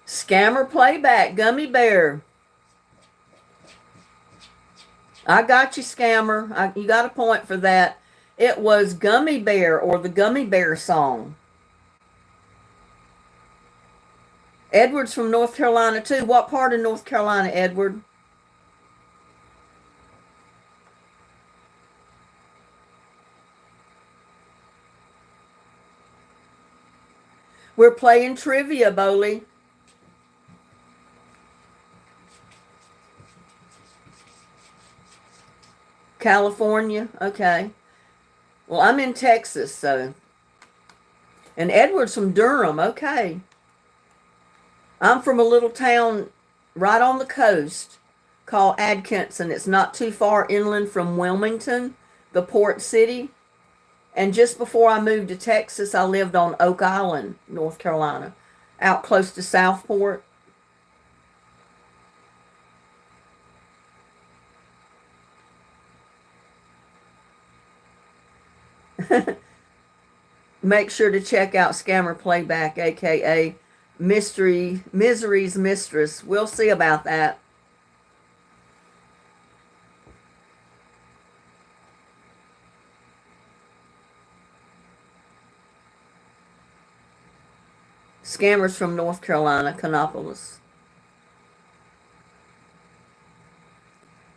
Scammer Playback, Gummy Bear. I got you, Scammer. You got a point for that. It was Gummy Bear, or the Gummy Bear song. Edward's from North Carolina too. What part of North Carolina, Edward? We're playing trivia, Bowley. California? Okay. Well, I'm in Texas, so. And Edward's from Durham. Okay. I'm from a little town right on the coast called Atkinson. It's not too far inland from Wilmington, the port city. And just before I moved to Texas, I lived on Oak Island, North Carolina, out close to Southport. Make sure to check out Scammer Playback, aka Misery's Mistress. We'll see about that. Scammers from North Carolina, Canopolis.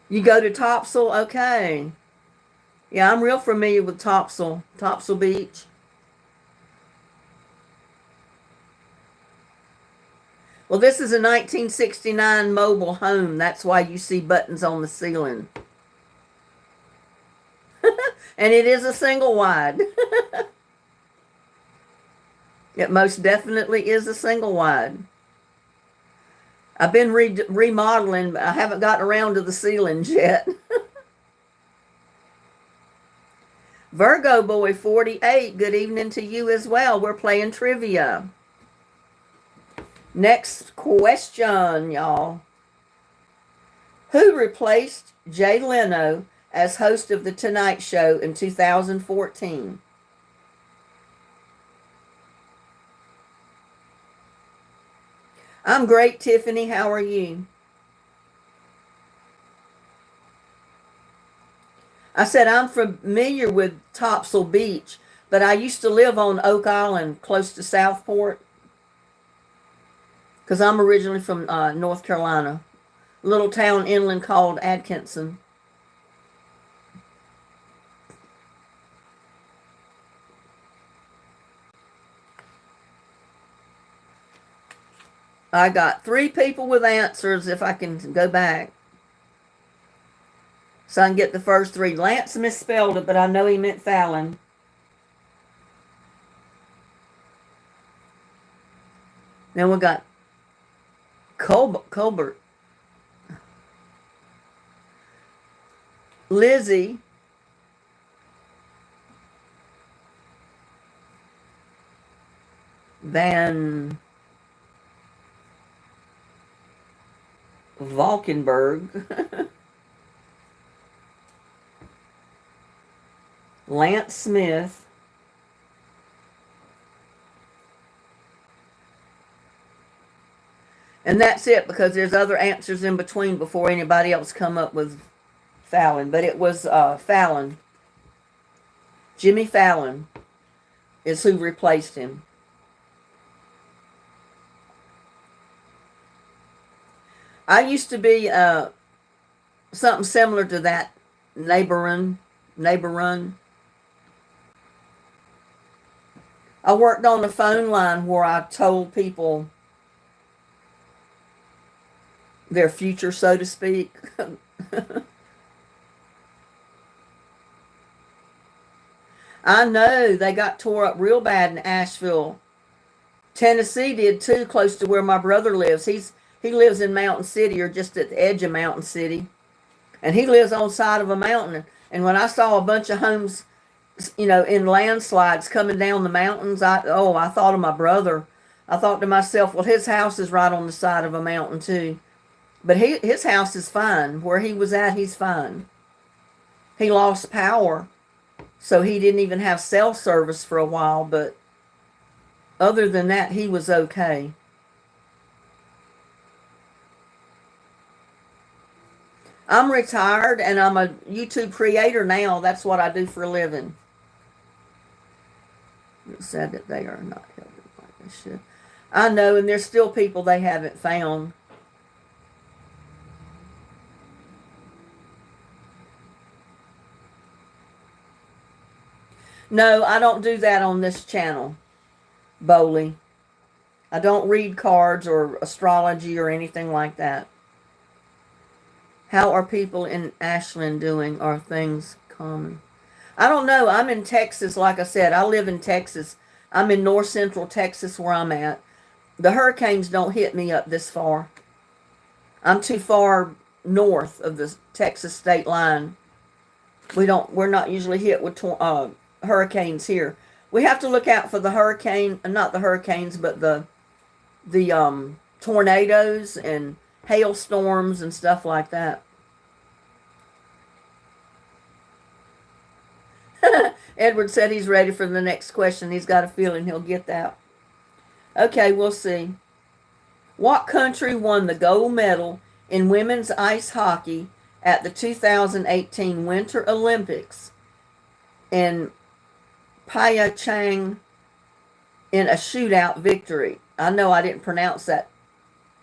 You go to Topsail? Okay. Yeah, I'm real familiar with Topsail Beach. Well, this is a 1969 mobile home. That's why you see buttons on the ceiling. And it is a single wide. It most definitely is a single wide. I've been remodeling, but I haven't gotten around to the ceilings yet. Virgo Boy 48, good evening to you as well. We're playing trivia. Next question, y'all. Who replaced Jay Leno as host of The Tonight Show in 2014? I'm great, Tiffany. How are you? I said I'm familiar with Topsail Beach, but I used to live on Oak Island, close to Southport, because I'm originally from North Carolina, a little town inland called Atkinson. I got 3 people with answers if I can go back. So I can get the first 3. Lance misspelled it, but I know he meant Fallon. Then we got Colbert. Lizzie. Van Valkenburg. Lance Smith. And that's it, because there's other answers in between before anybody else come up with Fallon. But it was Fallon. Jimmy Fallon is who replaced him. I used to be something similar to that, neighbor run. I worked on the phone line where I told people their future, so to speak. I know they got tore up real bad in Asheville. Tennessee did too, close to where my brother lives. He lives in Mountain City, or just at the edge of Mountain City. And he lives on the side of a mountain. And when I saw a bunch of homes, in landslides coming down the mountains, I thought of my brother. I thought to myself, well, his house is right on the side of a mountain too. But his house is fine. Where he was at, he's fine. He lost power, so he didn't even have cell service for a while. But other than that, he was okay. I'm retired, and I'm a YouTube creator now. That's what I do for a living. It said that they are not held like they should. I know, and there's still people they haven't found. No, I don't do that on this channel, Bowley. I don't read cards or astrology or anything like that. How are people in Ashland doing? Are things common? I don't know. I'm in Texas, like I said. I live in Texas. I'm in north central Texas where I'm at. The hurricanes don't hit me up this far. I'm too far north of the Texas state line. We're not usually hit with hurricanes here. We have to look out for the hurricane, not the hurricanes, but the tornadoes and hailstorms and stuff like that. Edward said he's ready for the next question. He's got a feeling he'll get that. Okay, we'll see. What country won the gold medal in women's ice hockey at the 2018 Winter Olympics in Pyeongchang in a shootout victory? I know I didn't pronounce that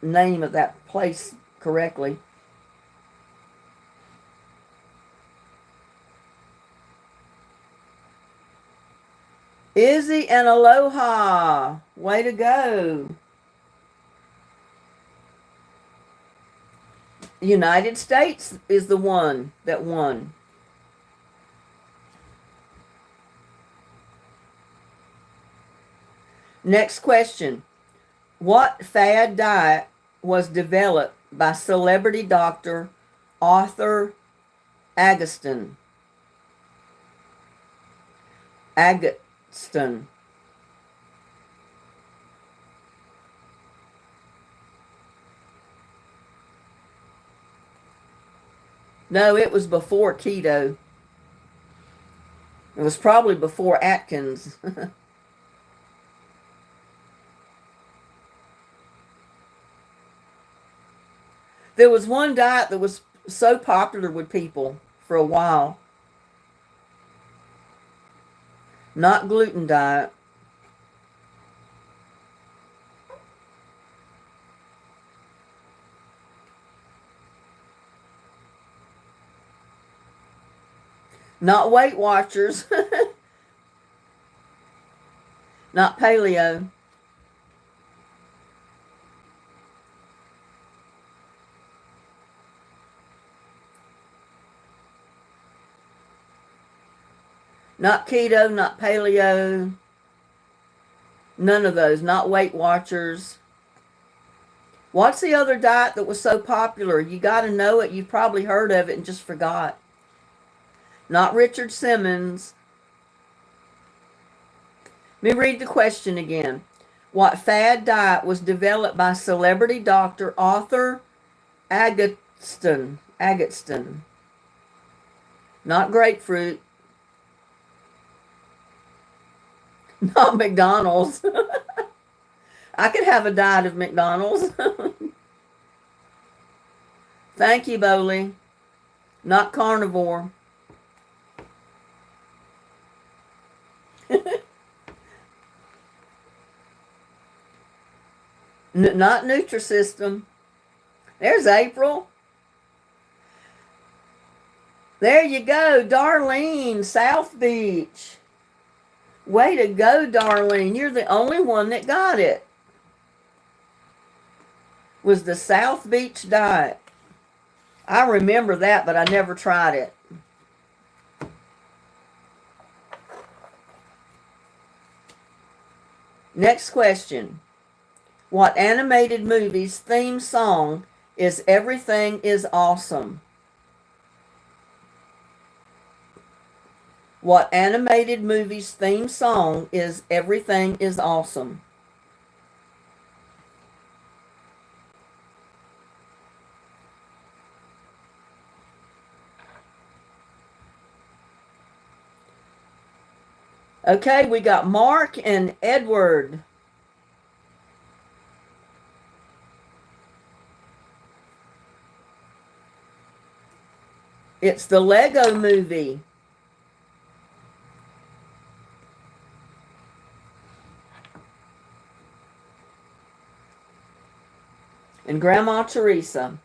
name of that place correctly. Izzy and Aloha. Way to go. United States is the one that won. Next question. What fad diet was developed by celebrity doctor Arthur Agatston? No, it was before keto. It was probably before Atkins. There was one diet that was so popular with people for a while. Not gluten diet. Not Weight Watchers. Not paleo. Not keto, not paleo, none of those. Not Weight Watchers. What's the other diet that was so popular? You got to know it. You've probably heard of it and just forgot. Not Richard Simmons. Let me read the question again. What fad diet was developed by celebrity doctor Arthur Agatston? Not grapefruit. Not McDonald's. I could have a diet of McDonald's. Thank you, Bowley. Not carnivore. Not Nutrisystem. There's April. There you go, Darlene, South Beach. Way to go, Darlene. You're the only one that got it. Was the South Beach diet. I remember that, but I never tried it. Next question. What animated movie's theme song is Everything is Awesome? What animated movie's theme song is Everything is Awesome? Okay, we got Mark and Edward. It's the Lego Movie. And Grandma Teresa.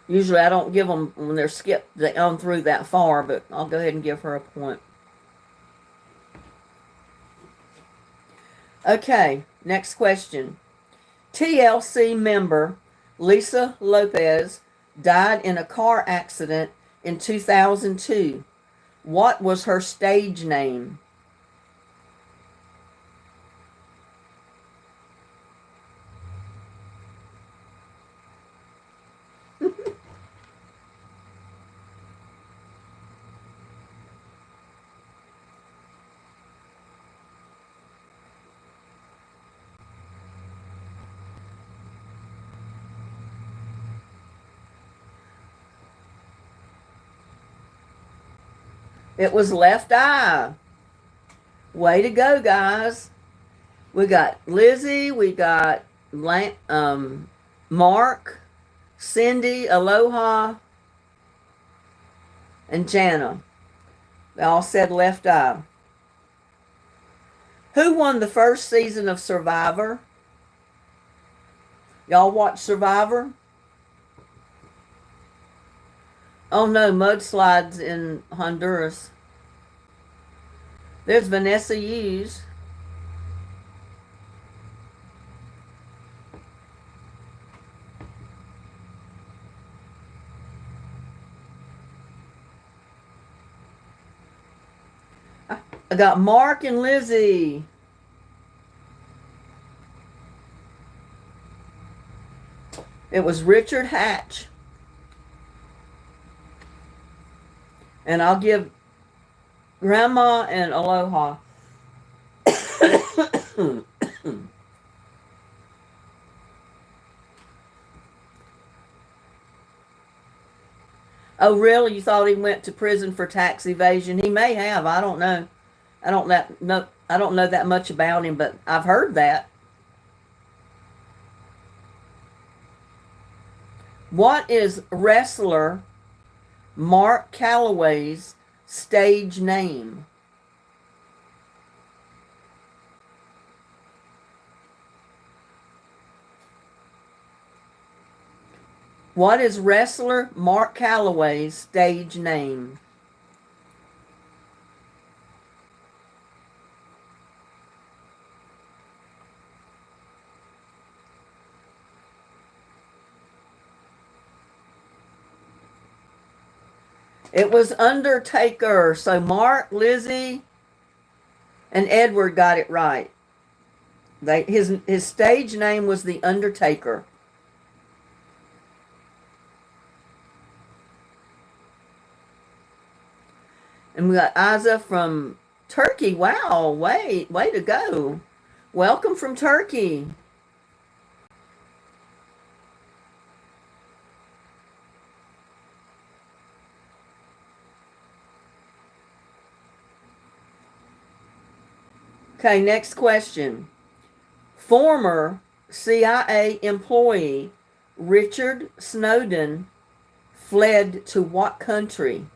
Usually I don't give them when they're skipped on through that far, but I'll go ahead and give her a point. Okay, next question. TLC member Lisa Lopez died in a car accident in 2002. What was her stage name? It was Left Eye. Way to go, guys. We got Lizzie, we got Mark, Cindy, Aloha, and Jana. They all said Left Eye. Who won the first season of Survivor? Y'all watch Survivor? Oh no, mudslides in Honduras. There's Vanessa Hughes. I got Mark and Lizzie. It was Richard Hatch. And I'll give Grandma and Aloha. Oh, really? You thought he went to prison for tax evasion? He may have. I don't know. I don't know that much about him, but I've heard that. What is wrestler Mark Calloway's stage name? What is wrestler Mark Calloway's stage name? It was Undertaker. So Mark, Lizzie, and Edward got it right. His stage name was The Undertaker. And we got Isa from Turkey. Wow, way to go. Welcome from Turkey. Okay, next question. Former CIA employee Richard Snowden fled to what country?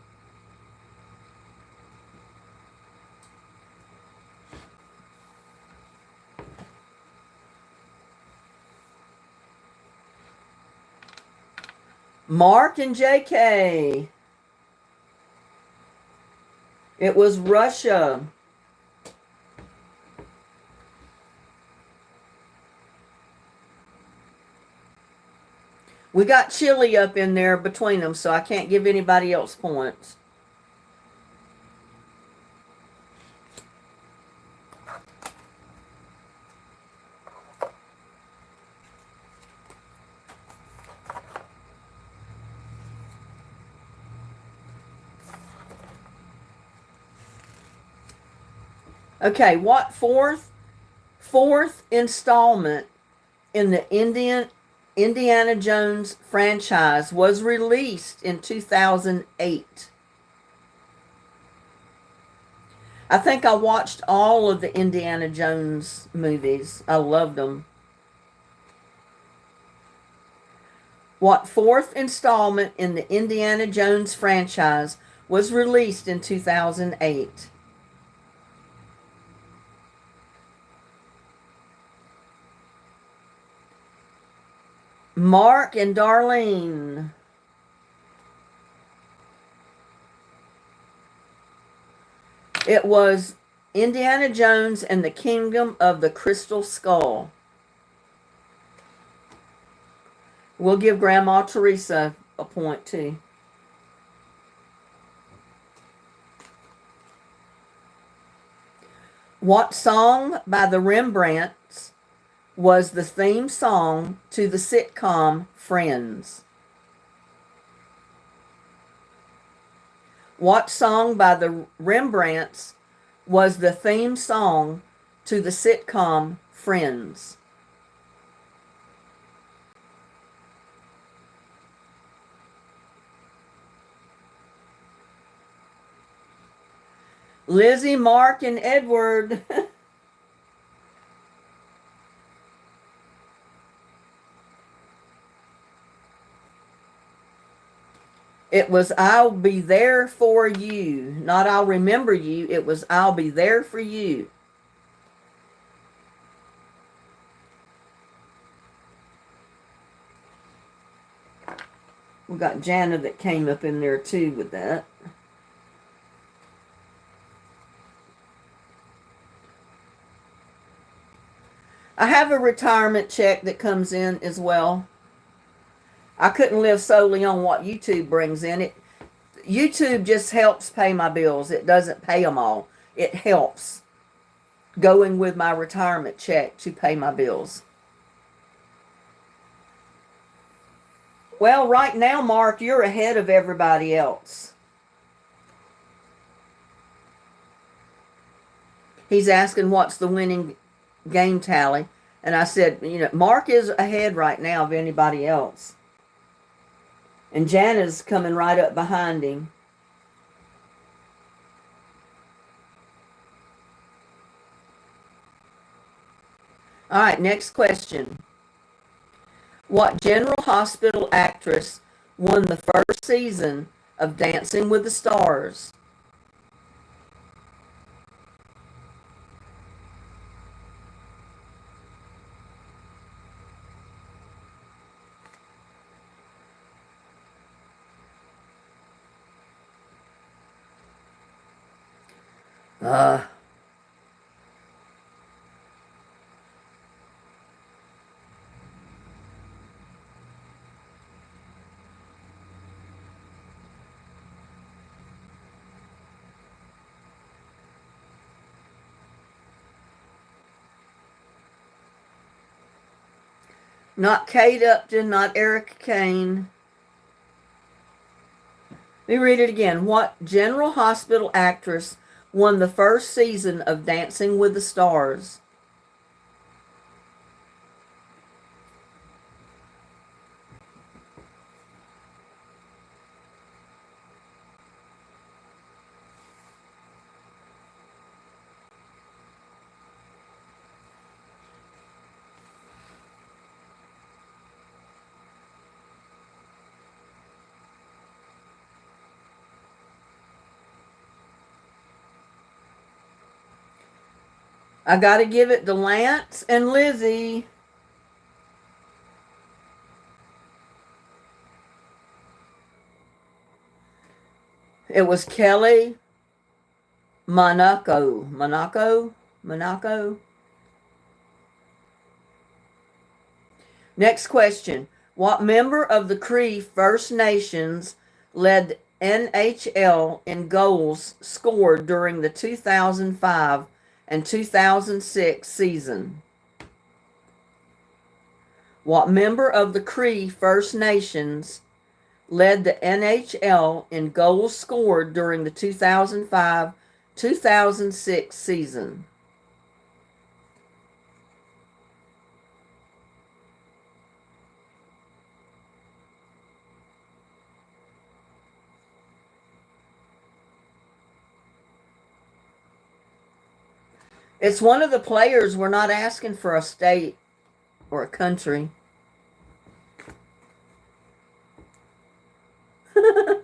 Mark and JK. It was Russia. We got Chile up in there between them, so I can't give anybody else points. Okay, what fourth installment in the Indiana Jones franchise was released in 2008? I think I watched all of the Indiana Jones movies. I loved them. What fourth installment in the Indiana Jones franchise was released in 2008? Mark and Darlene. It was Indiana Jones and the Kingdom of the Crystal Skull. We'll give Grandma Teresa a point too. What song by the Rembrandts was the theme song to the sitcom Friends? What song by the Rembrandts was the theme song to the sitcom Friends? Lizzie, Mark, and Edward. It was I'll be there for you. Not I'll remember you. It was I'll be there for you. We got Jana that came up in there too with that. I have a retirement check that comes in as well. I couldn't live solely on what YouTube brings in. YouTube just helps pay my bills. It doesn't pay them all. It helps going with my retirement check to pay my bills. Well, right now, Mark, you're ahead of everybody else. He's asking what's the winning game tally. And I said, Mark is ahead right now of anybody else. And Jana's coming right up behind him. All right, next question. What General Hospital actress won the first season of Dancing with the Stars? Not Kate Upton, not Eric Kane. Let me read it again. What General Hospital actress won the first season of Dancing with the Stars? I gotta give it to Lance and Lizzie. It was Kelly Monaco. Next question. What member of the Cree First Nations led NHL in goals scored during the 2005 and 2006 season? What member of the Cree First Nations led the NHL in goals scored during the 2005-2006 season? It's one of the players. We're not asking for a state or a country. You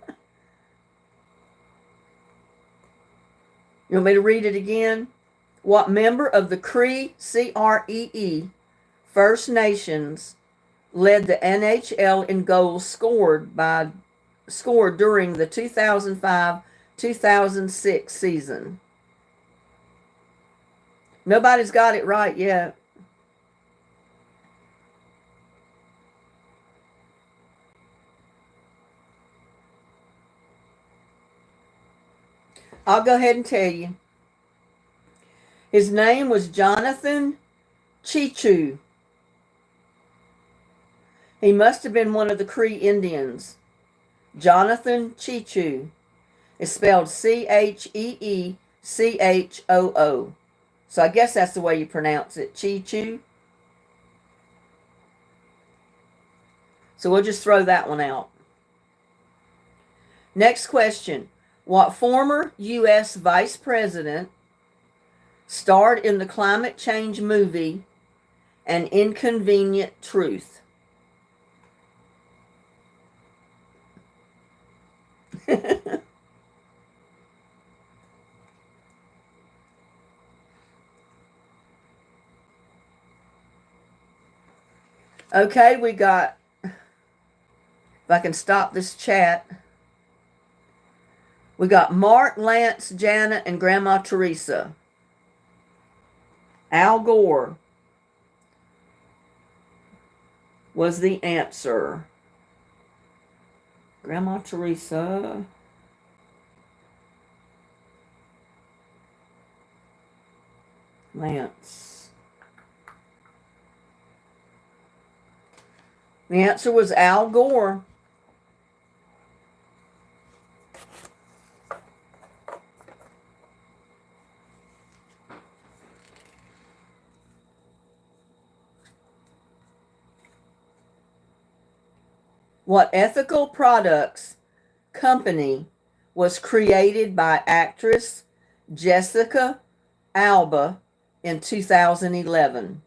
want me to read it again? What member of the Cree, C-R-E-E, First Nations led the NHL in goals scored during the 2005-2006 season? Nobody's got it right yet. I'll go ahead and tell you. His name was Jonathan Chichu. He must have been one of the Cree Indians. Jonathan Chichu. It's spelled Cheechoo. So I guess that's the way you pronounce it, Chichu. So we'll just throw that one out. Next question. What former U.S. Vice President starred in the climate change movie An Inconvenient Truth? Okay, we got, if I can stop this chat, we got Mark, Lance, Janet, and Grandma Teresa. Al Gore was the answer. Grandma Teresa. Lance. The answer was Al Gore. What ethical products company was created by actress Jessica Alba in 2011?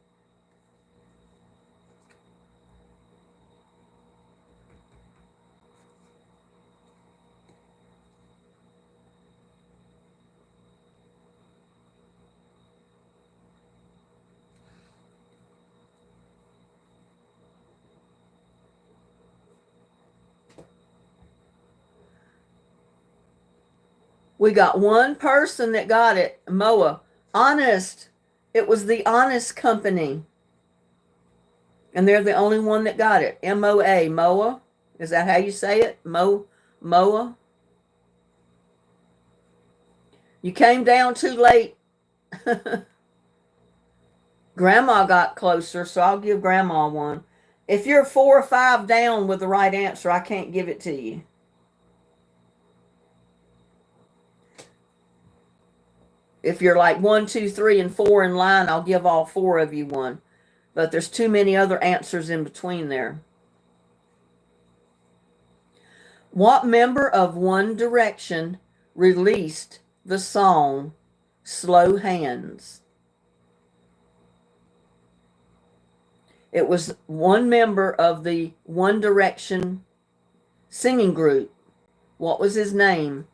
We got one person that got it. Moa. Honest. It was the Honest Company. And they're the only one that got it. M-O-A. Moa. Is that how you say it? Moa. You came down too late. Grandma got closer, so I'll give Grandma one. If you're 4 or 5 down with the right answer, I can't give it to you. If you're like 1, 2, 3, and 4 in line, I'll give all 4 of you one. But there's too many other answers in between there. What member of One Direction released the song Slow Hands? It was one member of the One Direction singing group. What was his name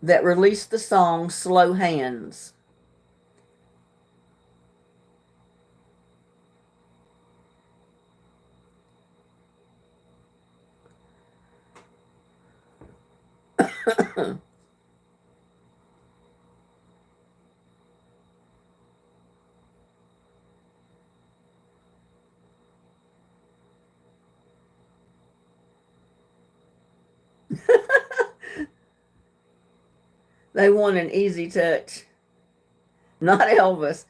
that released the song Slow Hands? They want an easy touch. Not Elvis.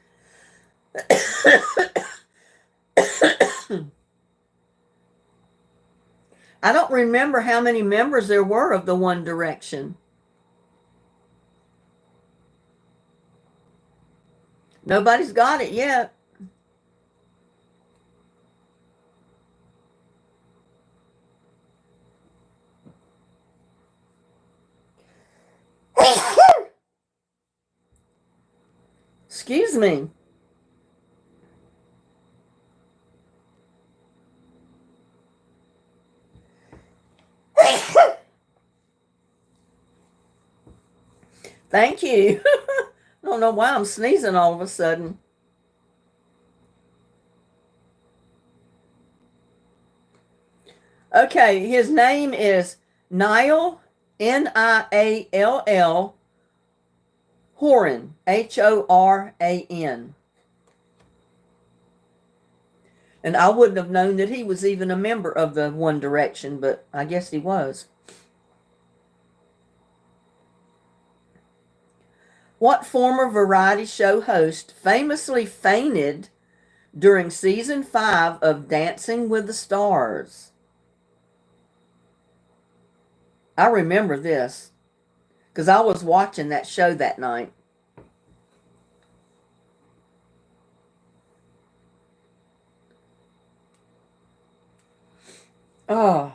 I don't remember how many members there were of the One Direction. Nobody's got it yet. Excuse me. Thank you. I don't know why I'm sneezing all of a sudden. Okay, his name is Niall, Niall, Horan, Horan. And I wouldn't have known that he was even a member of the One Direction, but I guess he was. What former variety show host famously fainted during season 5 of Dancing with the Stars? I remember this because I was watching that show that night. Oh.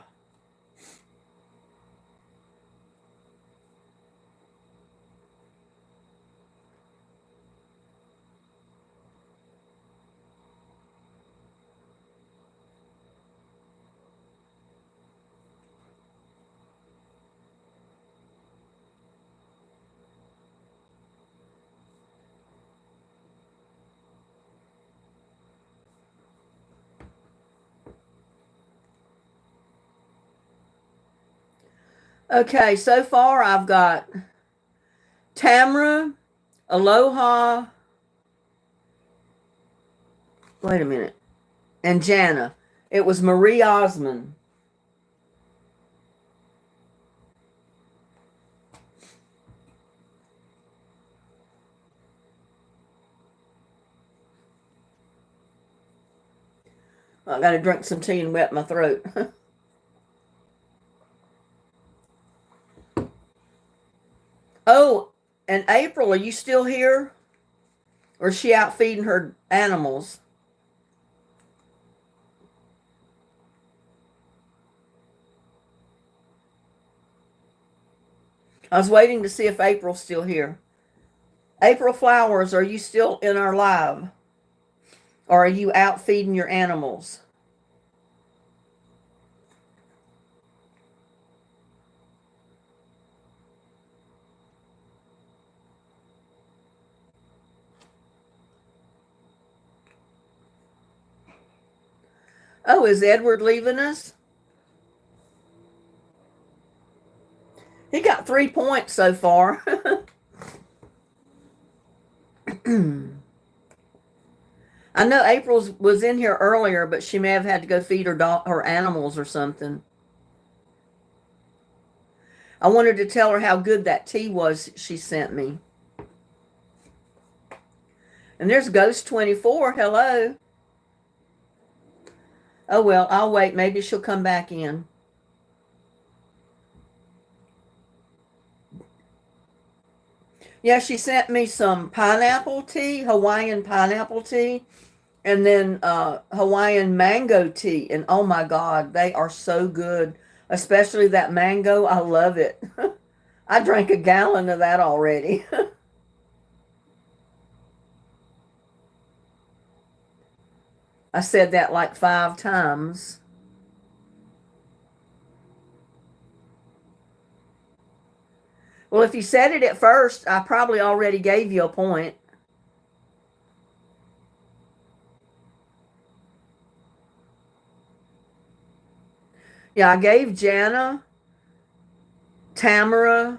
Okay, so far I've got Tamra, Aloha, wait a minute, and Jana. It was Marie Osmond. I got to drink some tea and wet my throat. Oh, and April, are you still here? Or is she out feeding her animals? I was waiting to see if April's still here. April Flowers, are you still in our live? Or are you out feeding your animals? Oh, is Edward leaving us? He got 3 points so far. I know April was in here earlier, but she may have had to go feed her animals or something. I wanted to tell her how good that tea was she sent me. And there's Ghost 24. Hello. Oh, well, I'll wait. Maybe she'll come back in. Yeah, she sent me some pineapple tea, Hawaiian pineapple tea, and then Hawaiian mango tea. And oh my God, they are so good. Especially that mango. I love it. I drank a gallon of that already. I said that like 5 times. Well, if you said it at first, I probably already gave you a point. Yeah, I gave Jana, Tamara.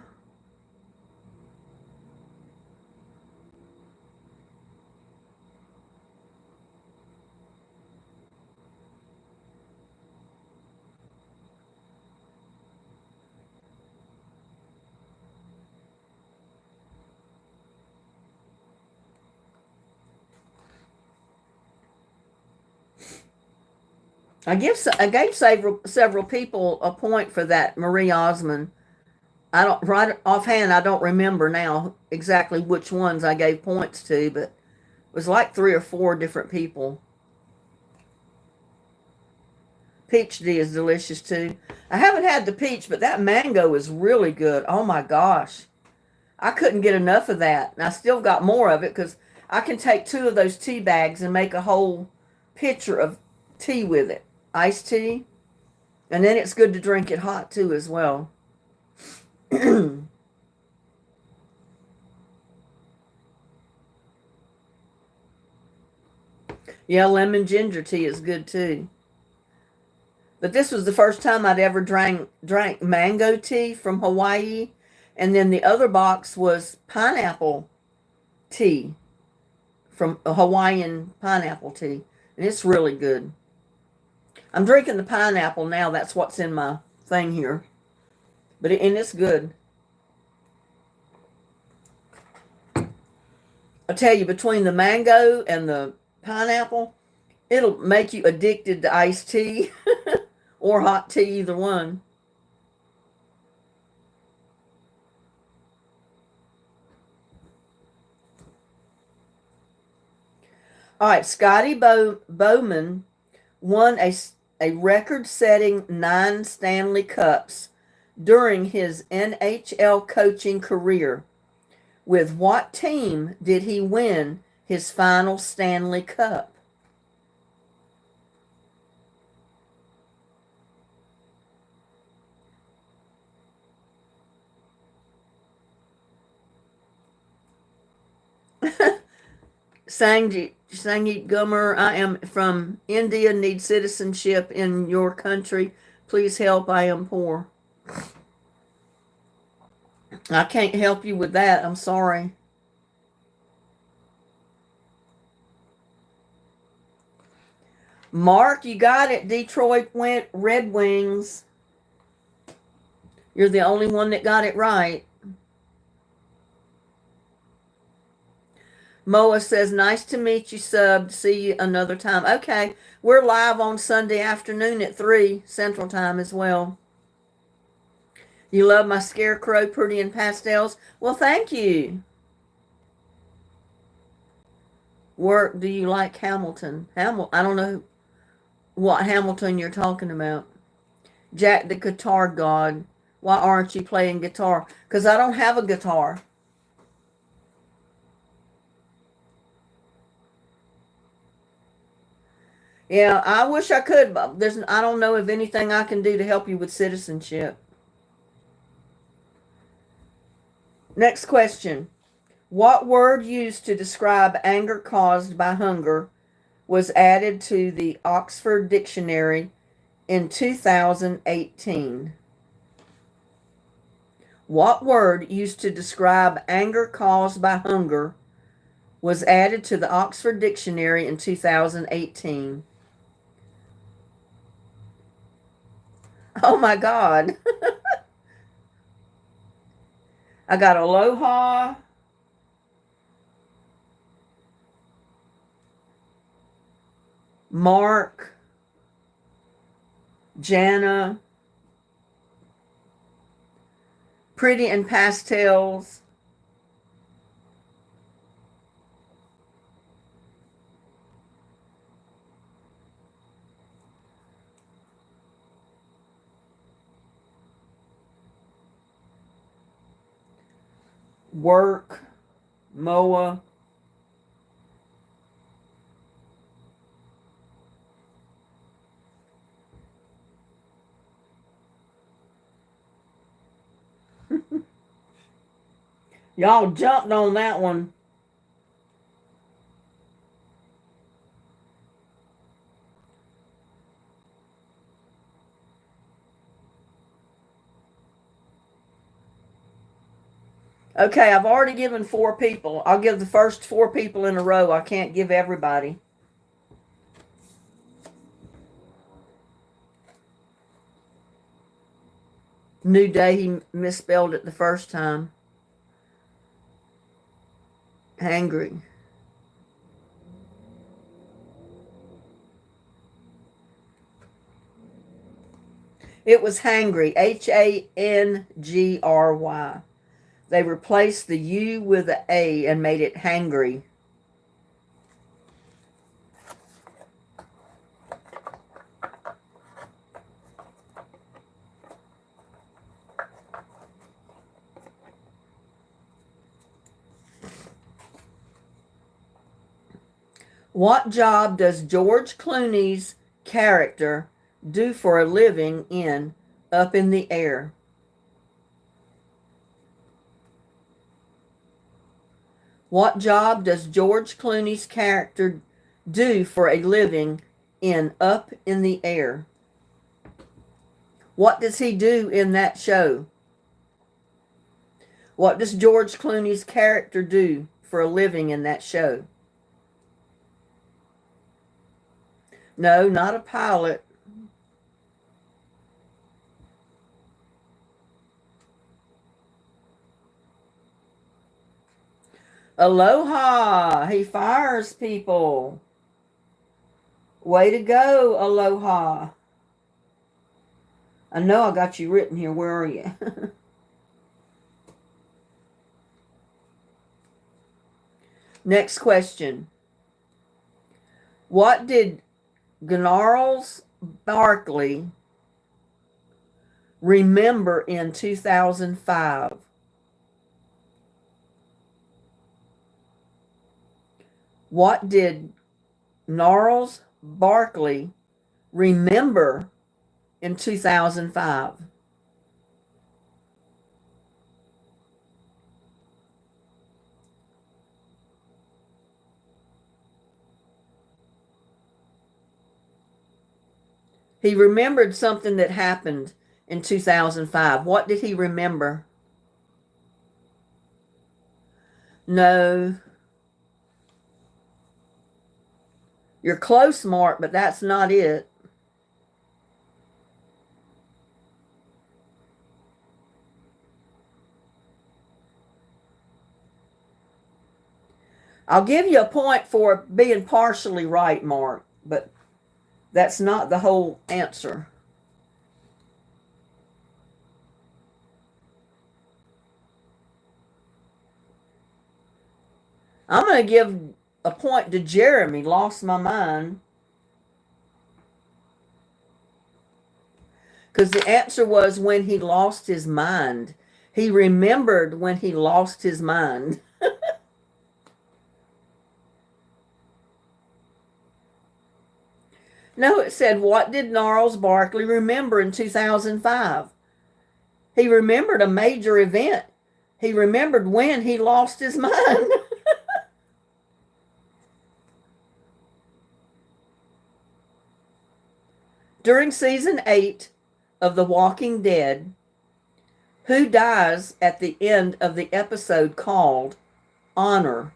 I gave several people a point for that Marie Osmond. I don't right offhand. I don't remember now exactly which ones I gave points to, but it was like 3 or 4 different people. Peach tea is delicious too. I haven't had the peach, but that mango is really good. Oh my gosh, I couldn't get enough of that, and I still got more of it because I can take 2 of those tea bags and make a whole pitcher of tea with it, iced tea, and then it's good to drink it hot too as well. Yeah, lemon ginger tea is good too. But this was the first time I'd ever drank mango tea from Hawaii, and then the other box was pineapple tea from a Hawaiian pineapple tea, and it's really good. I'm drinking the pineapple now. That's what's in my thing here, and it's good. I tell you, between the mango and the pineapple, it'll make you addicted to iced tea or hot tea, either one. All right, Scotty Bowman won a record setting 9 Stanley Cups during his NHL coaching career. With what team did he win his final Stanley Cup? Sangeet Gummer, I am from India, need citizenship in your country. Please help, I am poor. I can't help you with that. I'm sorry. Mark, you got it. Detroit went Red Wings. You're the only one that got it right. Moa says, nice to meet you, sub. See you another time. Okay. We're live on Sunday afternoon at 3 Central Time as well. You love my scarecrow, pretty in pastels? Well, thank you. Work, do you like Hamilton? I don't know what Hamilton you're talking about. Jack the Guitar God. Why aren't you playing guitar? Because I don't have a guitar. Yeah, I wish I could, but I don't know of anything I can do to help you with citizenship. Next question. What word used to describe anger caused by hunger was added to the Oxford Dictionary in 2018? What word used to describe anger caused by hunger was added to the Oxford Dictionary in 2018? Oh my God. I got aloha, Mark, Jana, Pretty in Pastels, Work, Moa, y'all jumped on that one. Okay, I've already given 4 people. I'll give the first 4 people in a row. I can't give everybody. New Day, he misspelled it the first time. Hangry. It was hangry. Hangry. They replaced the U with an A and made it hangry. What job does George Clooney's character do for a living in Up in the Air? What job does George Clooney's character do for a living in Up in the Air? What does he do in that show? What does George Clooney's character do for a living in that show? No, not a pilot. Aloha. He fires people. Way to go, Aloha. I know I got you written here. Where are you? Next question. What did Gnarls Barkley remember in 2005? What did Gnarls Barkley remember in 2005? He remembered something that happened in 2005. What did he remember? No. You're close, Mark, but that's not it. I'll give you a point for being partially right, Mark, but that's not the whole answer. I'm going to give a point to Jeremy. Lost my mind. Because the answer was when he lost his mind. He remembered when he lost his mind. No, it said, what did Gnarls Barkley remember in 2005? He remembered a major event. He remembered when he lost his mind. During season 8 of The Walking Dead, who dies at the end of the episode called Honor?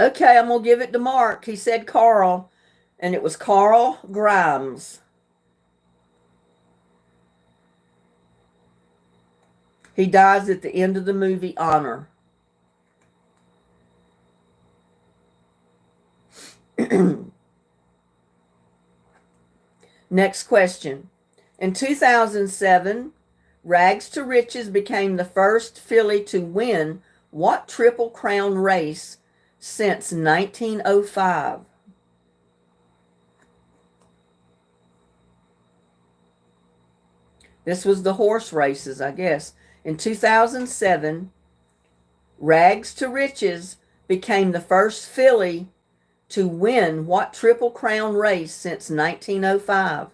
Okay, I'm going to give it to Mark. He said Carl, and it was Carl Grimes. He dies at the end of the movie Honor. Next question. In 2007, Rags to Riches became the first filly to win what Triple Crown race since 1905? This was the horse races, I guess. In 2007, Rags to Riches became the first filly to win what Triple Crown race since 1905?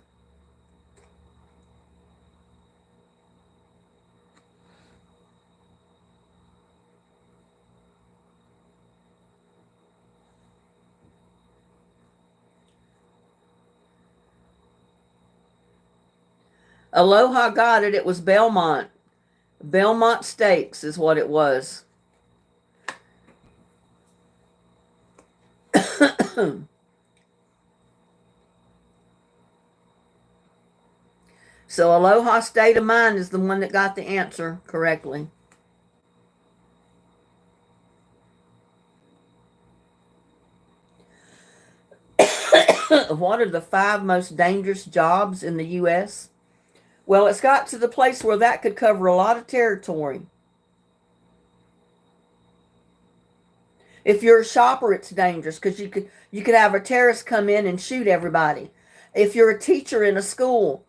Aloha got it. It was Belmont. Belmont Stakes is what it was. So Aloha State of Mind is the one that got the answer correctly. What are the 5 most dangerous jobs in the U.S.? Well, it's got to the place where that could cover a lot of territory. If you're a shopper, it's dangerous because you could have a terrorist come in and shoot everybody. If you're a teacher in a school,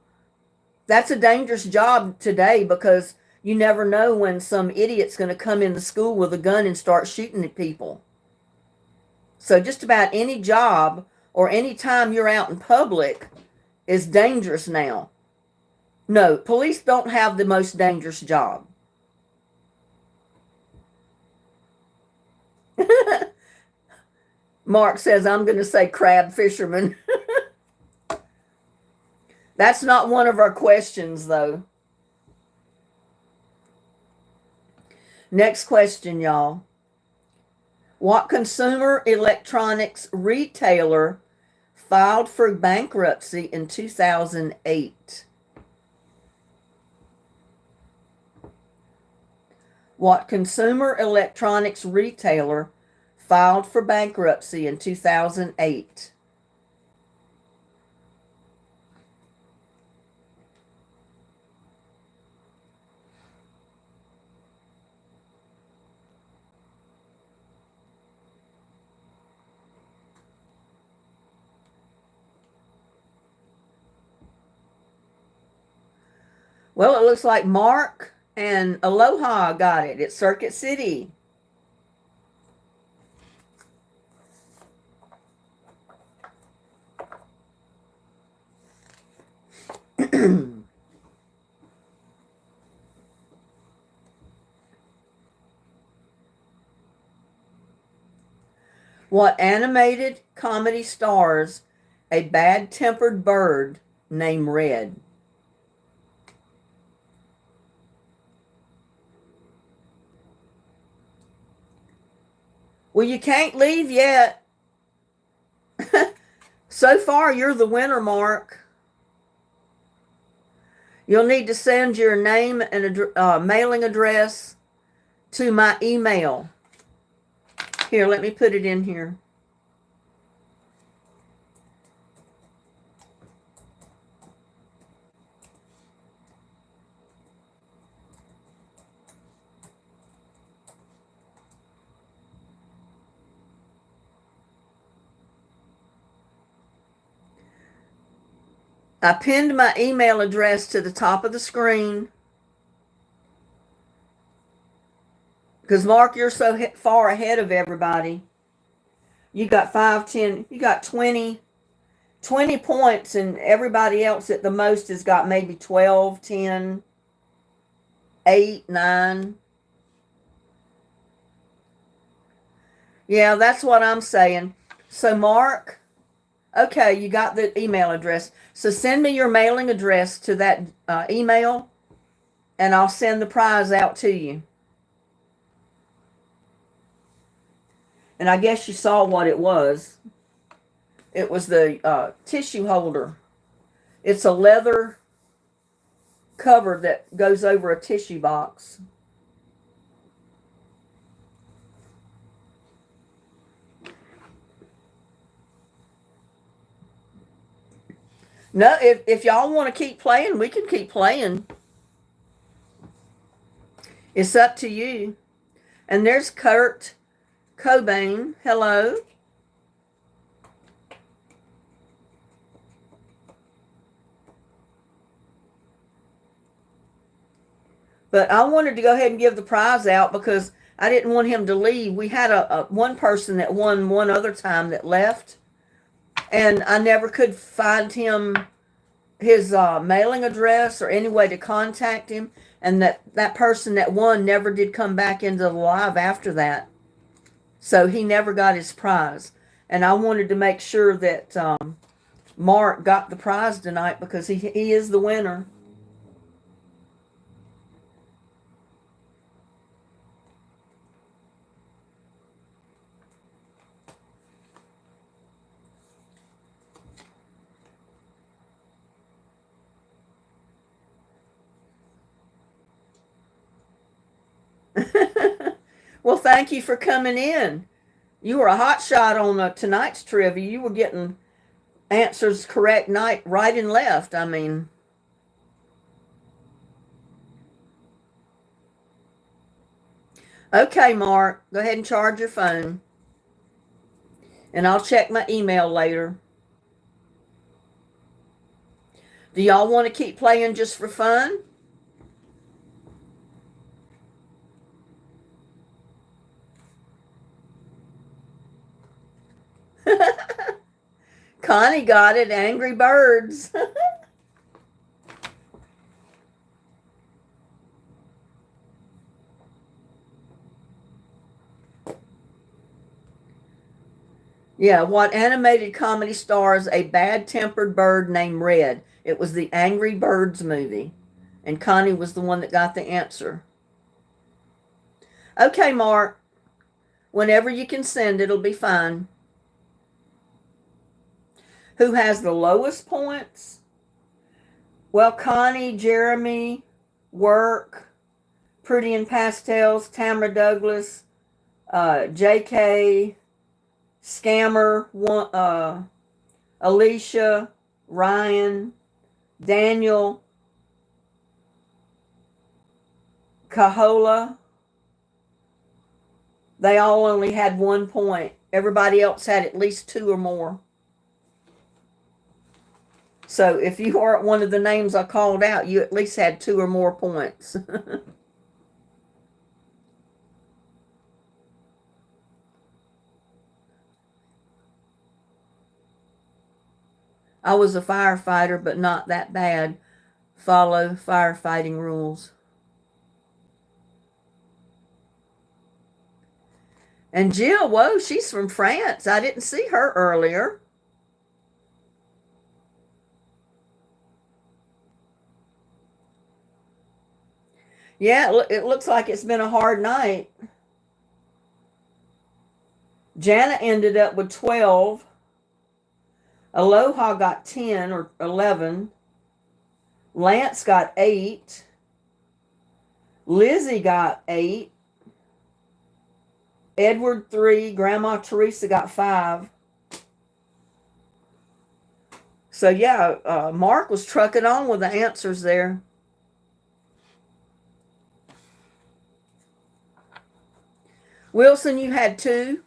that's a dangerous job today because you never know when some idiot's going to come in the school with a gun and start shooting at people. So just about any job or any time you're out in public is dangerous now. No, police don't have the most dangerous job. Mark says, I'm going to say crab fisherman. That's not one of our questions, though. Next question, y'all. What consumer electronics retailer filed for bankruptcy in 2008? What consumer electronics retailer filed for bankruptcy in 2008? Well, it looks like Mark and Aloha got it. It's Circuit City. What animated comedy stars a bad-tempered bird named Red? Well, you can't leave yet. So far, you're the winner, Mark. You'll need to send your name and mailing address to my email. Here, let me put it in here. I pinned my email address to the top of the screen. Because, Mark, you're so far ahead of everybody. You got 5, 10, you got 20 points, and everybody else at the most has got maybe 12, 10, 8, 9. Yeah, that's what I'm saying. So, Mark, okay, you got the email address. So send me your mailing address to that email, and I'll send the prize out to you. And I guess you saw what it was. It was the tissue holder. It's a leather cover that goes over a tissue box. No, if y'all want to keep playing, we can keep playing. It's up to you. And there's Kurt Cobain. Hello. But I wanted to go ahead and give the prize out because I didn't want him to leave. We had a one person that won one other time that left, and I never could find his mailing address or any way to contact him. And that person that won never did come back into the live after that. So he never got his prize. And I wanted to make sure that Mark got the prize tonight because he is the winner. Well, thank you for coming in. You were a hot shot on tonight's trivia. You were getting answers correct right and left. I mean, okay, Mark, go ahead and charge your phone. And I'll check my email later. Do y'all want to keep playing just for fun? Connie got it, Angry Birds. Yeah, what animated comedy stars a bad-tempered bird named Red? It was the Angry Birds movie. And Connie was the one that got the answer. Okay, Mark. Whenever you can send, it'll be fine. Who has the lowest points? Well, Connie, Jeremy, Work, Pretty in Pastels, Tamara Douglas, JK, Scammer, Alicia, Ryan, Daniel, Cahola. They all only had 1 point. Everybody else had at least 2 or more. So if you aren't one of the names I called out, you at least had 2 or more points. I was a firefighter, but not that bad. Follow firefighting rules. And Jill, whoa, she's from France. I didn't see her earlier. Yeah, it looks like it's been a hard night. Jana ended up with 12. Aloha got 10 or 11. Lance got 8. Lizzie got 8. Edward 3. Grandma Teresa got 5. So yeah, Mark was trucking on with the answers there. Wilson, you had 2.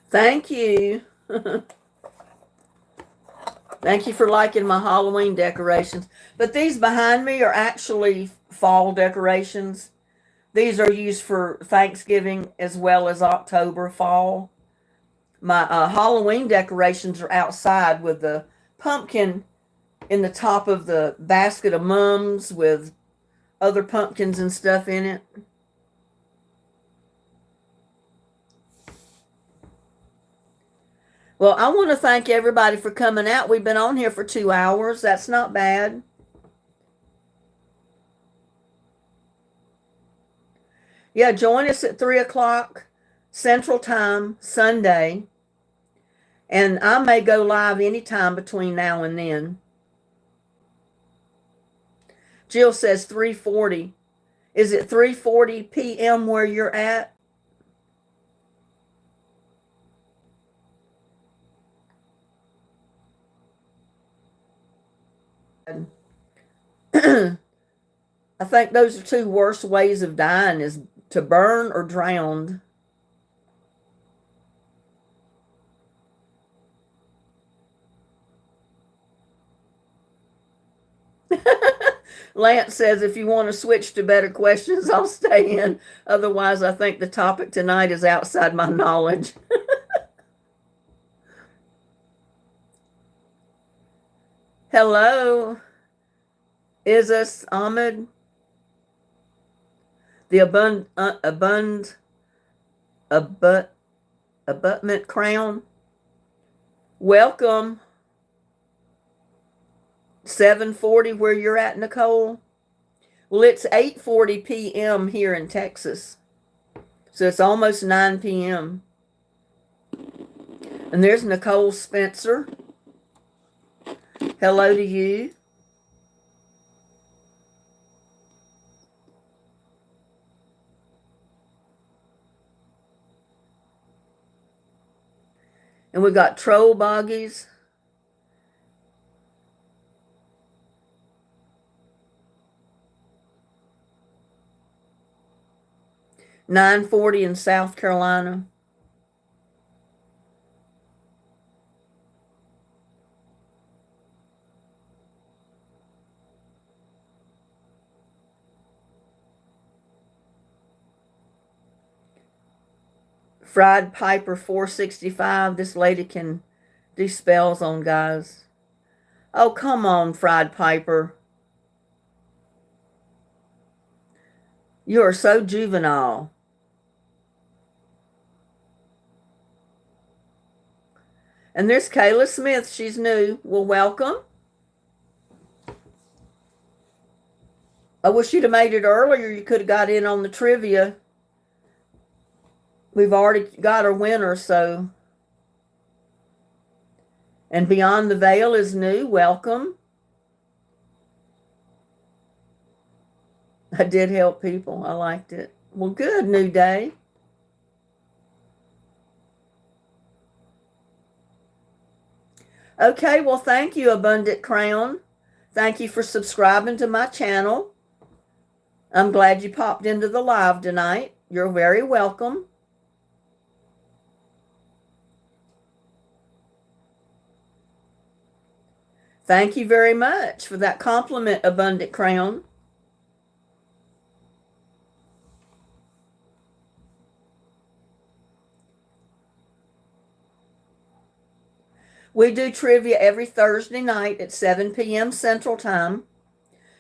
Thank you. Thank you for liking my Halloween decorations. But these behind me are actually fall decorations. These are used for Thanksgiving as well as October fall. My Halloween decorations are outside with the pumpkin in the top of the basket of mums with other pumpkins and stuff in it. Well, I want to thank everybody for coming out. We've been on here for 2 hours. That's not bad. Yeah, join us at 3 o'clock Central Time, Sunday. And I may go live anytime between now and then. Jill says 3:40. Is it 3:40 p.m. where you're at? I think those are two worst ways of dying, is to burn or drowned. Lance says, if you want to switch to better questions, I'll stay in. Otherwise, I think the topic tonight is outside my knowledge. Hello. Is us Ahmed? The abutment crown. Welcome. 7:40 where you're at, Nicole. Well, it's 8:40 p.m. here in Texas. So it's almost 9 p.m. And there's Nicole Spencer. Hello to you. And we got troll boggies. $9.40 in South Carolina. Fried Piper 465. This lady can do spells on guys. Oh, come on, Fried Piper. You are so juvenile. And there's Kayla Smith. She's new. Well, welcome. I wish you'd have made it earlier. You could have got in on the trivia. We've already got our winner, so. And Beyond the Veil is new. Welcome. I did help people. I liked it. Well, good, New Day. Okay, well, thank you, Abundant Crown. Thank you for subscribing to my channel. I'm glad you popped into the live tonight. You're very welcome. Thank you very much for that compliment, Abundant Crown. We do trivia every Thursday night at 7 p.m. Central Time.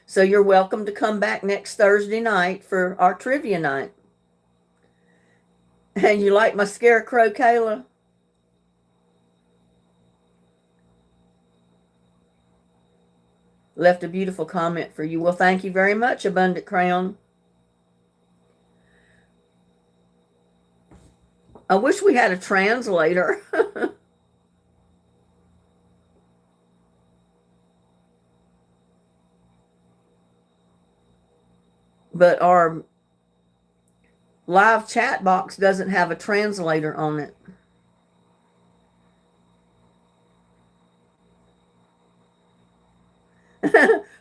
So you're welcome to come back next Thursday night for our trivia night. And you like my scarecrow, Kayla? Left a beautiful comment for you. Well, thank you very much, Abundant Crown. I wish we had a translator. But our live chat box doesn't have a translator on it.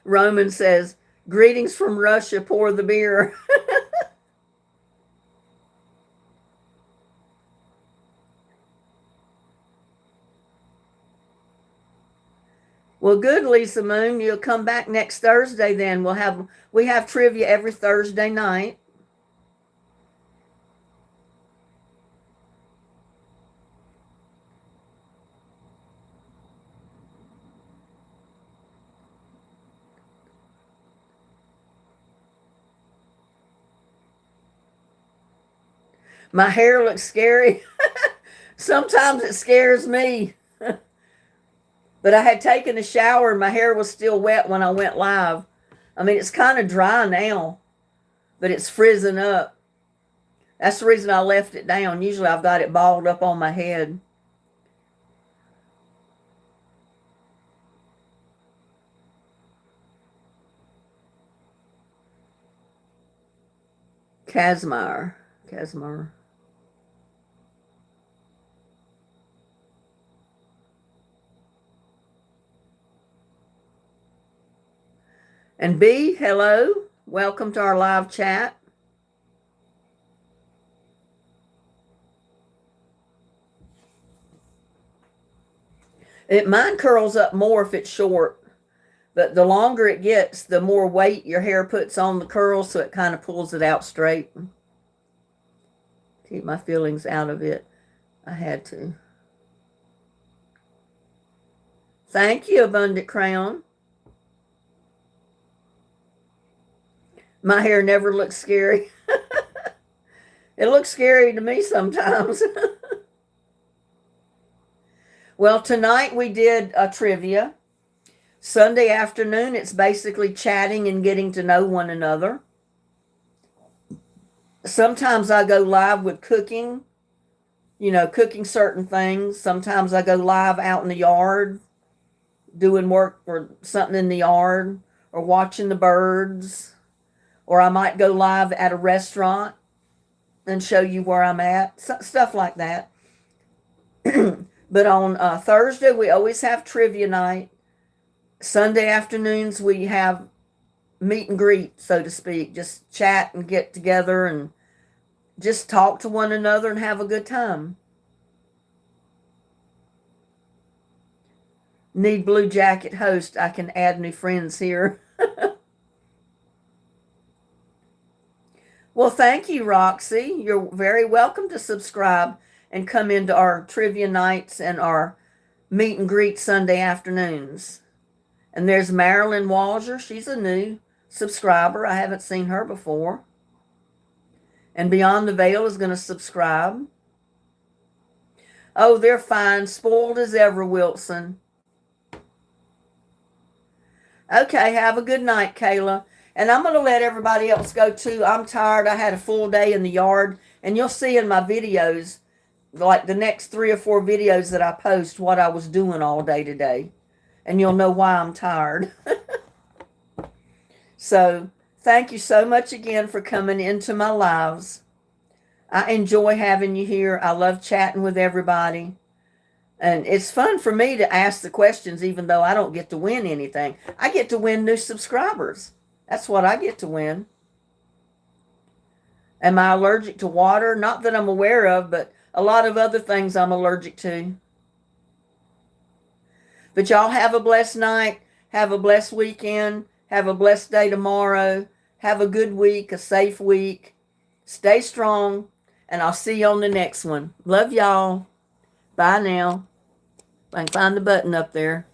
Roman says, greetings from Russia, pour the beer. Well, good, Lisa Moon. You'll come back next Thursday then. We have trivia every Thursday night. My hair looks scary. Sometimes it scares me. But I had taken a shower and my hair was still wet when I went live. I mean, it's kind of dry now, but it's frizzing up. That's the reason I left it down. Usually I've got it balled up on my head. Casimir. And B, hello. Welcome to our live chat. Mine curls up more if it's short, but the longer it gets, the more weight your hair puts on the curls, so it kind of pulls it out straight. Keep my feelings out of it. I had to. Thank you, Abundant Crown. My hair never looks scary. It looks scary to me sometimes. Well, tonight we did a trivia. Sunday afternoon, it's basically chatting and getting to know one another. Sometimes I go live with cooking, cooking certain things. Sometimes I go live out in the yard, doing work or something in the yard, or watching the birds. Or I might go live at a restaurant and show you where I'm at. Stuff like that. But on Thursday, we always have trivia night. Sunday afternoons, we have meet and greet, so to speak. Just chat and get together and just talk to one another and have a good time. Need blue jacket host. I can add new friends here. Well, thank you, Roxy. You're very welcome to subscribe and come into our trivia nights and our meet and greet Sunday afternoons. And there's Marilyn Walzer. She's a new subscriber. I haven't seen her before. And Beyond the Veil is going to subscribe. Oh, they're fine. Spoiled as ever, Wilson. Okay, have a good night, Kayla. And I'm going to let everybody else go too. I'm tired. I had a full day in the yard. And you'll see in my videos, like the next 3 or 4 videos that I post, what I was doing all day today. And you'll know why I'm tired. So, thank you so much again for coming into my lives. I enjoy having you here. I love chatting with everybody. And it's fun for me to ask the questions, even though I don't get to win anything. I get to win new subscribers. That's what I get to win. Am I allergic to water? Not that I'm aware of, but a lot of other things I'm allergic to. But y'all have a blessed night. Have a blessed weekend. Have a blessed day tomorrow. Have a good week, a safe week. Stay strong, and I'll see you on the next one. Love y'all. Bye now. If I can find the button up there.